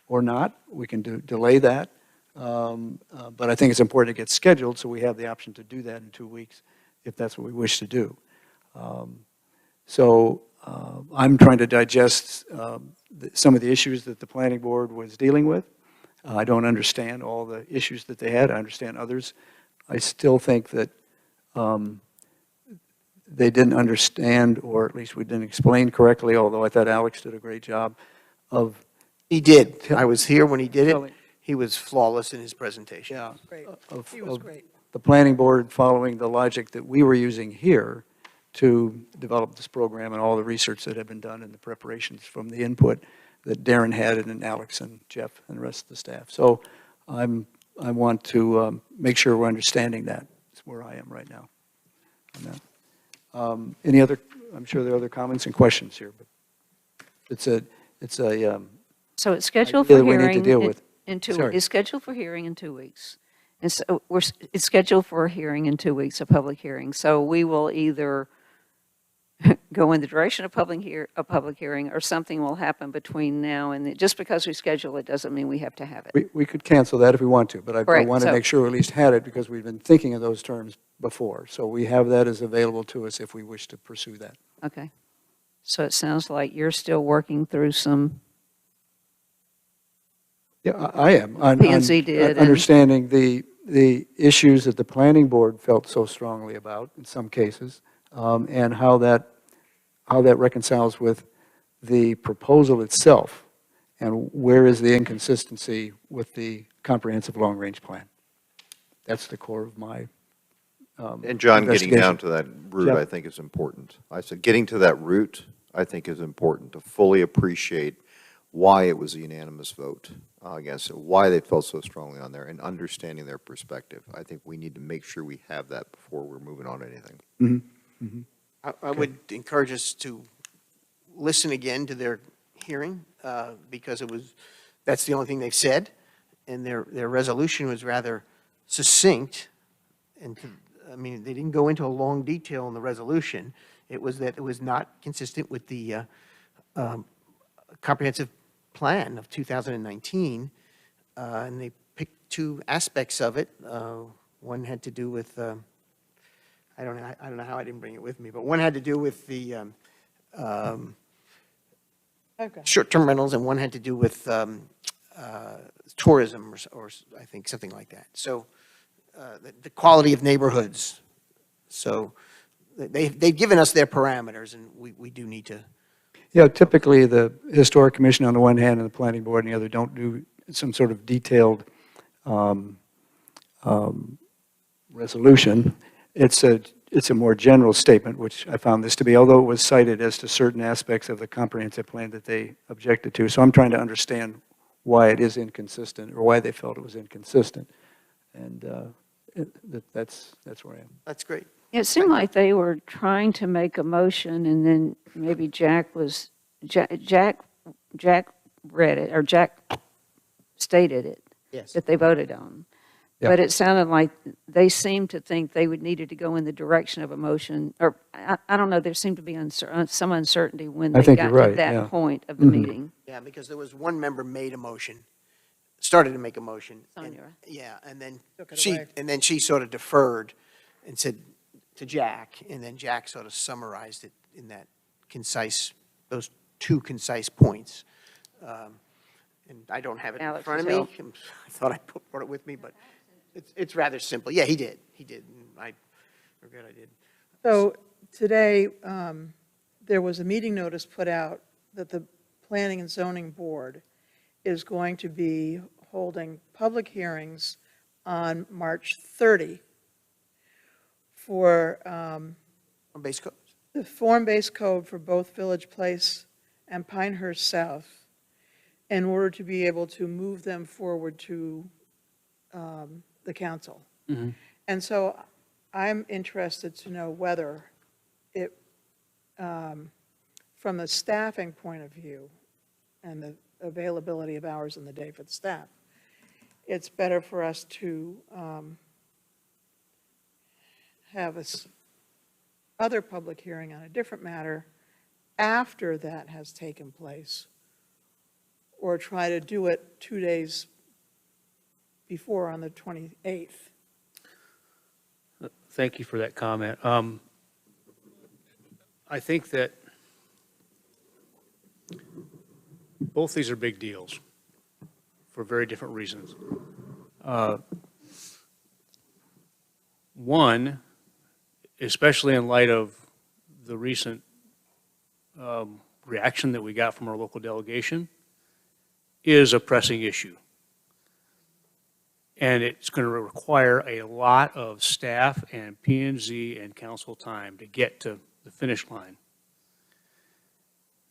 or not. We can delay that. But I think it's important to get scheduled so we have the option to do that in 2 weeks if that's what we wish to do. So I'm trying to digest some of the issues that the planning board was dealing with. I don't understand all the issues that they had. I understand others. I still think that they didn't understand, or at least we didn't explain correctly, although I thought Alex did a great job of. He did. I was here when he did it. Telling- He was flawless in his presentation. Yeah. Great. of- He was of great. The planning board following the logic that we were using here to develop this program and all the research that had been done and the preparations from the input that Darren had and Alex and Jeff and the rest of the staff. So I want to make sure we're understanding that. That's where I am right now on that. Any other, I'm sure there are other comments and questions here, but it's a So it's scheduled idea for that we need to hearing deal with. in 2, Sorry. it's scheduled for hearing in 2 weeks. And so it's scheduled for a hearing in 2 weeks, a public hearing. So we will either go in the direction of a public hearing, or something will happen between now and just because we schedule it doesn't mean we have to have it. We could cancel that if we want to, but I Correct, want to so- make sure we at least had it because we've been thinking of those terms before. So we have that as available to us if we wish to pursue that. Okay. So it sounds like you're still working through some, Yeah, I am. P&Z did, and- Understanding the issues that the planning board felt so strongly about in some cases, and how that reconciles with the proposal itself, and where is the inconsistency with the comprehensive long-range plan. That's the core of my And John, getting down investigation. to that root, Jeff? I think is important. I said, getting to that root, I think is important to fully appreciate why it was a unanimous vote against it, why they felt so strongly on there, and understanding their perspective. I think we need to make sure we have that before we're moving on to anything. I would encourage us to listen again to their hearing, because that's the only thing they've said, and their resolution was rather succinct, and, they didn't go into a long detail in the resolution. It was that it was not consistent with the comprehensive plan of 2019, and they picked 2 aspects of it. One had to do with, I don't know how I didn't bring it with me, but one had to do with the Okay. short-term rentals, and one had to do with tourism, or I think something like that. So the quality of neighborhoods. So they've given us their parameters, and we do need to. Yeah, typically the Historic Commission on the one hand and the Planning Board on the other don't do some sort of detailed resolution. It's a more general statement, which I found this to be, although it was cited as to certain aspects of the comprehensive plan that they objected to. So I'm trying to understand why it is inconsistent, or why they felt it was inconsistent. And that's where I am. That's great. it seemed like they were trying to make a motion, and then maybe Jack read it, or Jack stated it, Yes. that they voted on. Yeah. But it sounded like they seemed to think they would needed to go in the direction of a motion, or I don't know, there seemed to be some uncertainty when I they think got you're to right, that yeah. point of the Mhm. meeting. Yeah, because there was one member made a motion, started to make a motion. and- Sonia. Yeah, and then Took it she, away. and then she sort of deferred and said to Jack, and then Jack sort of summarized it in that concise, those 2 concise points. And I don't have it in Alex front of was me. I thought I brought it with me, but it's rather simple. Yeah, he did. And I regret I did. So today, there was a meeting notice put out that the Planning and Zoning Board is going to be holding public hearings on March 30 for On base code. the form-based code for both Village Place and Pinehurst South in order to be able to move them forward to the council. Mhm. And so I'm interested to know whether it, from the staffing point of view and the availability of hours in the day for the staff, it's better for us to have other public hearing on a different matter after that has taken place, or try to do it 2 days before on the 28th. Thank you for that comment. I think that both these are big deals for very different reasons. One, especially in light of the recent reaction that we got from our local delegation, is a pressing issue. And it's going to require a lot of staff and P&Z and council time to get to the finish line.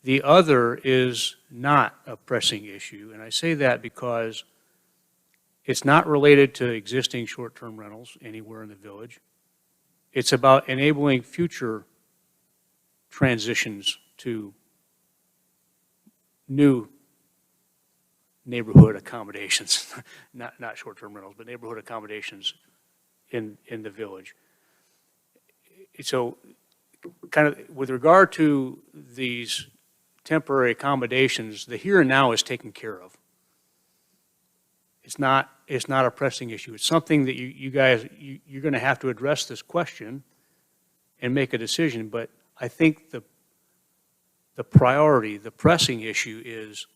The other is not a pressing issue, and I say that because it's not related to existing short-term rentals anywhere in the village. It's about enabling future transitions to new neighborhood accommodations, not short-term rentals, but neighborhood accommodations in the village. So kind of with regard to these temporary accommodations, the here and now is taken care of. It's not a pressing issue. It's something that you guys, you're going to have to address this question and make a decision, but I think the priority, the pressing issue is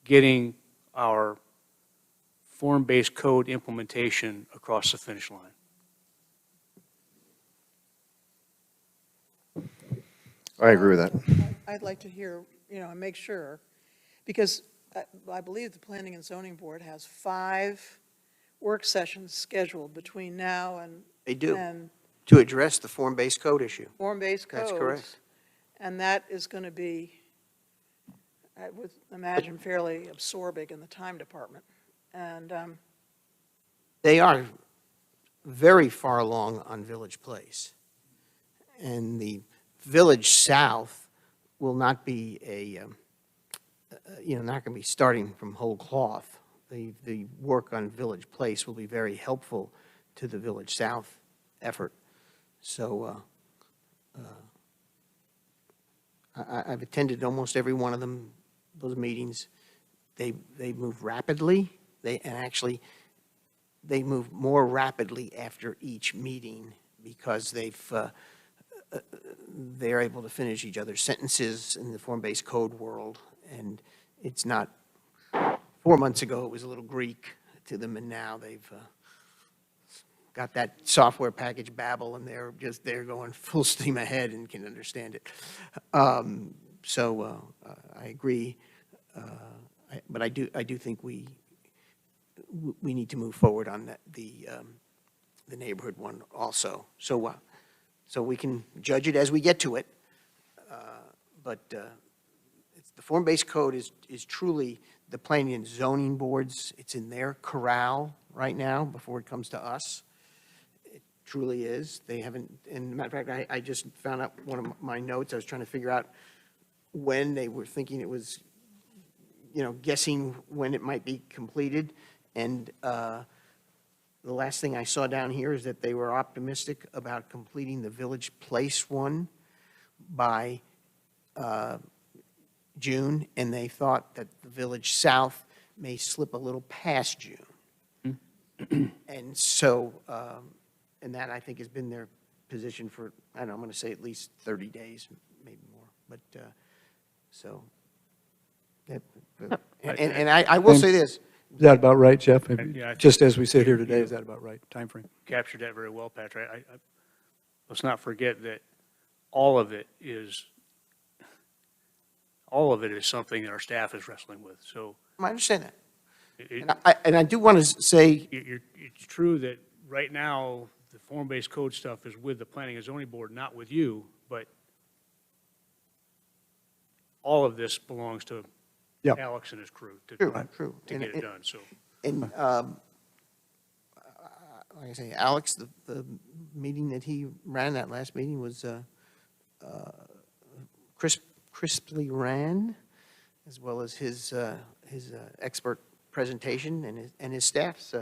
getting our form-based code implementation across the finish line. I agree with that. I'd like to hear, and make sure, because I believe the Planning and Zoning Board has 5 work sessions scheduled between now and. They do, and to address the form-based code issue. form-based codes. That's correct. And that is going to be, I would imagine, fairly absorbing in the time department. And They are very far along on Village Place. And the Village South will not be not going to be starting from whole cloth. The work on Village Place will be very helpful to the Village South effort. So I've attended almost every one of them, those meetings. They move rapidly. They move more rapidly after each meeting because they're able to finish each other's sentences in the form-based code world. And it's not, 4 months ago, it was a little Greek to them, and now they've got that software package Babel, and they're going full steam ahead and can understand it. So I agree, but I do think we need to move forward on the neighborhood one also. So we can judge it as we get to it, but the form-based code is truly the planning and zoning boards. It's in their corral right now before it comes to us. It truly is. They haven't, and matter of fact, I just found out one of my notes. I was trying to figure out when they were thinking it was, guessing when it might be completed. And the last thing I saw down here is that they were optimistic about completing the Village Place one by June, and they thought that the Village South may slip a little past June. And so, and that I think has been their position for, I don't know, I'm going to say at least 30 days, maybe more. But so, and I will say this. Is that about right, Jeff? Yeah, Just as we sit here today, is that about right, timeframe? Captured that very well, Patrick. Let's not forget that all of it is something that our staff is wrestling with. So I understand that. And I do want to say, it's true that right now, the form-based code stuff is with the Planning and Zoning Board, not with you, but all of this belongs to Yep. Alex and his crew to True. get it And- done, so. And, like I say, Alex, the meeting that he ran, that last meeting was crisply ran, as well as his expert presentation and his staff's,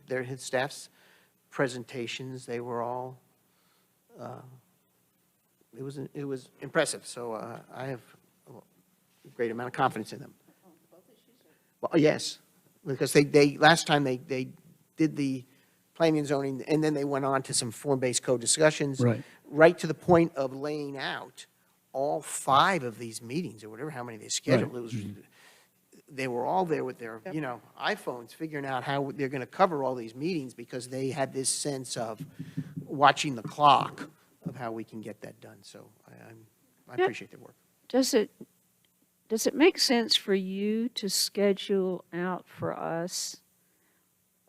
his staff's presentations. They were all, it was impressive, so I have a great amount of confidence in them. Well, yes, because last time they did the planning and zoning, and then they went on to some form-based code discussions. Right. To the point of laying out all 5 of these meetings, or whatever, how many they scheduled. It was, they were all there with their, iPhones, figuring out how they're going to cover all these meetings, because they had this sense of watching the clock of how we can get that done. So I appreciate their work. Does it make sense for you to schedule out for us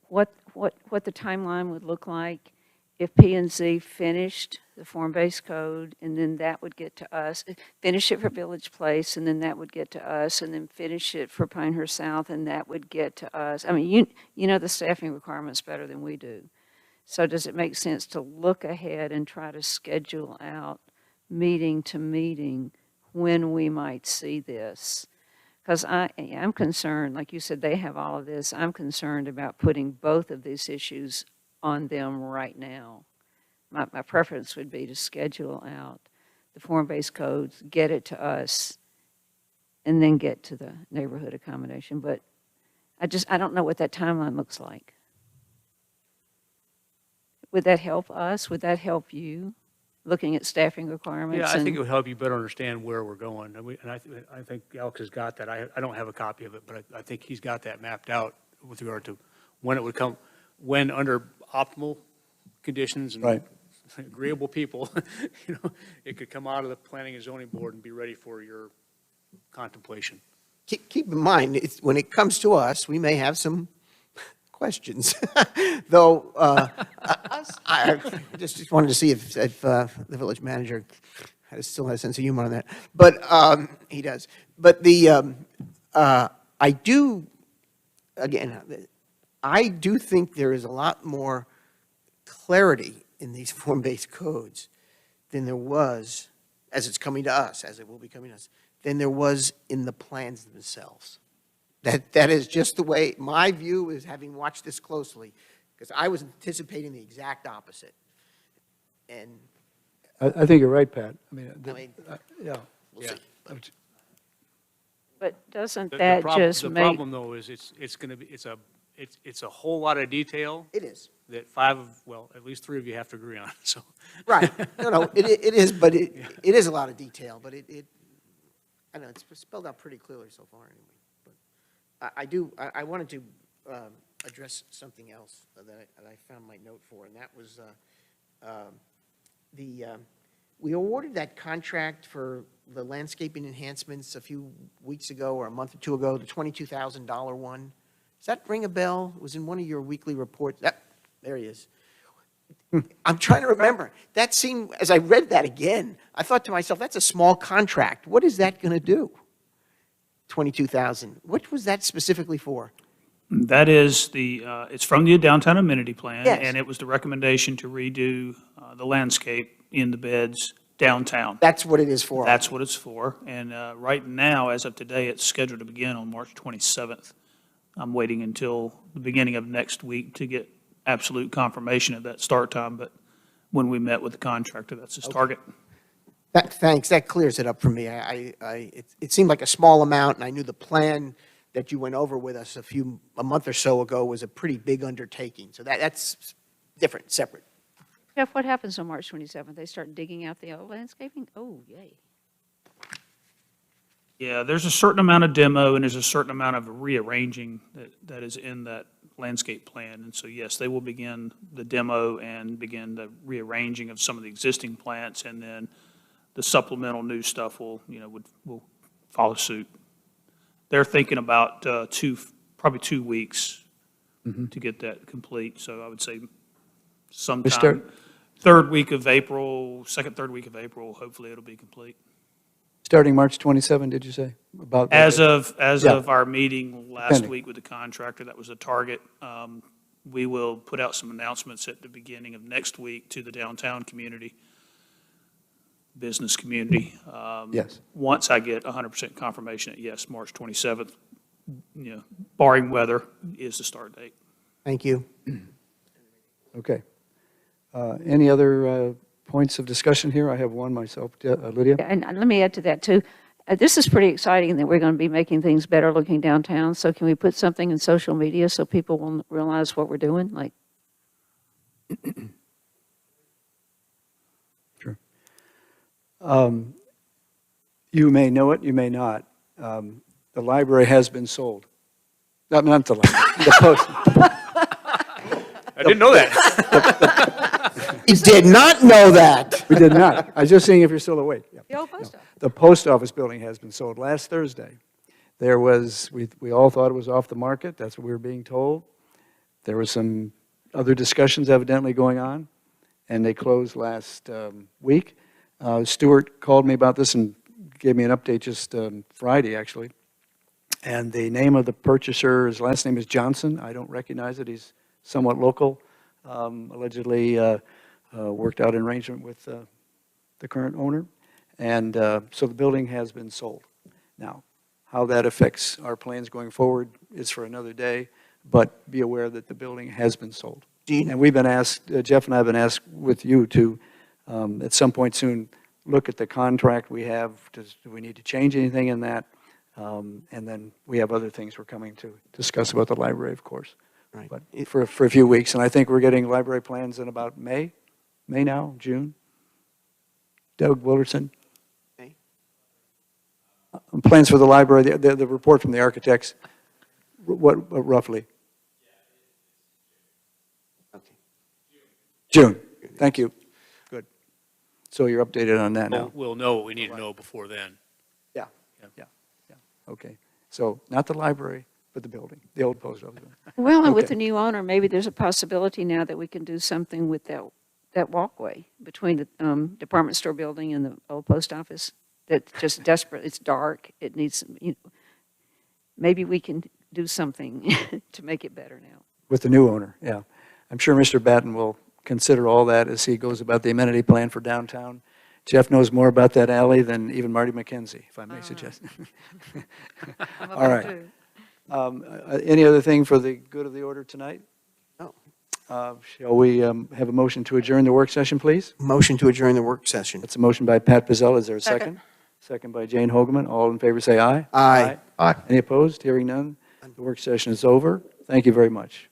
what the timeline would look like if P&Z finished the form-based code, and then that would get to us, finish it for Village Place, and then that would get to us, and then finish it for Pinehurst South, and that would get to us? I mean, you know the staffing requirements better than we do. So does it make sense to look ahead and try to schedule out meeting to meeting when we might see this? Because I'm concerned, like you said, they have all of this. I'm concerned about putting both of these issues on them right now. My preference would be to schedule out the form-based codes, get it to us, and then get to the neighborhood accommodation. But I don't know what that timeline looks like. Would that help us? Would that help you, looking at staffing requirements? Yeah, I think it would help you better understand where we're going. And I think Alex has got that. I don't have a copy of it, but I think he's got that mapped out with regard to when it would come, when under optimal conditions and Right. agreeable people, it could come out of the Planning and Zoning Board and be ready for your contemplation. Keep in mind, when it comes to us, we may have some questions, though I just wanted to see if the village manager still has a sense of humor on that. But he does. But I do think there is a lot more clarity in these form-based codes than there was, as it's coming to us, as it will be coming to us, than there was in the plans themselves. That is just the way, my view is, having watched this closely, because I was anticipating the exact opposite. And, I think you're right, Pat. Yeah. we'll see. But doesn't The that problem- just The make, problem, though, is it's going to be, it's a whole lot of detail It is. that at least 3 of you have to agree on, so. Right. No, it is, but it is a lot of detail, but I know, it's spelled out pretty clearly so far anyway. But I wanted to address something else that I found my note for, and that was we awarded that contract for the landscaping enhancements a few weeks ago, or a month or two ago, the $22,000 one. Does that ring a bell? It was in one of your weekly reports. There he is. I'm trying to remember. That seemed, as I read that again, I thought to myself, that's a small contract. What is that going to do? $22,000. What was that specifically for? That is it's from the downtown amenity plan. Yes. And it was the recommendation to redo the landscape in the beds downtown. That's what it is for. That's what it's for. And right now, as of today, it's scheduled to begin on March 27th. I'm waiting until the beginning of next week to get absolute confirmation of that start time, but when we met with the contractor, that's his target. Thanks. That clears it up for me. It seemed like a small amount, and I knew the plan that you went over with us a month or so ago was a pretty big undertaking. So that's different, separate. Jeff, what happens on March 27th? They start digging out the old landscaping? Oh, yay. Yeah, there's a certain amount of demo and there's a certain amount of rearranging that is in that landscape plan. And so, yes, they will begin the demo and begin the rearranging of some of the existing plants, and then the supplemental new stuff will follow suit. They're thinking about probably 2 weeks to get that complete. So I would say sometime third week of April, third week of April, hopefully it'll be complete. Starting March 27, did you say? About that As date? of our meeting last Pending. week with the contractor, that was the target. We will put out some announcements at the beginning of next week to the downtown community, business community. Yes. Once I get 100% confirmation that, yes, March 27th, barring weather, is the start date. Thank you. Okay. Any other points of discussion here? I have one myself. Lydia? And let me add to that, too. This is pretty exciting that we're going to be making things better looking downtown. So can we put something in social media so people will realize what we're doing? Like, Sure. You may know it, you may not. The library has been sold. Not the library, the post. I didn't know that. He did not know that. We did not. I was just seeing if you're still awake. Yeah. the old post office. The post office building has been sold. Last Thursday, there was, we all thought it was off the market. That's what we were being told. There was some other discussions evidently going on, and they closed last week. Stuart called me about this and gave me an update just Friday, actually. And the name of the purchaser, his last name is Johnson. I don't recognize it. He's somewhat local. Allegedly worked out an arrangement with the current owner. And so the building has been sold. Now, how that affects our plans going forward is for another day, but be aware that the building has been sold. And we've been asked, Jeff and I have been asked with you to, at some point soon, look at the contract we have. Do we need to change anything in that? And then we have other things we're coming to discuss about the library, of course. Right. But for a few weeks, and I think we're getting library plans in about May now, June. Doug Wilderson? May. Plans for the library, the report from the architects, what roughly? Okay. June, thank you. Good. So you're updated on that now? We'll know what we need to know before then. Yeah. Okay. So not the library, but the building, the old post office. Well, and with Okay. the new owner, maybe there's a possibility now that we can do something with that walkway between the department store building and the old post office. That's just desperate. It's dark. It needs, maybe we can do something to make it better now. With the new owner, yeah. I'm sure Mr. Batten will consider all that as he goes about the amenity plan for downtown. Jeff knows more about that alley than even Marty McKenzie, if I may suggest. All right. Any other thing for the good of the order tonight? No. Shall we have a motion to adjourn the work session, please? Motion to adjourn the work session. That's a motion by Pat Pizzella. Is there a Second. second? Second by Jane Hogeman. All in favor say aye. Aye. Aye. Any opposed? Hearing none. The work session is over. Thank you very much.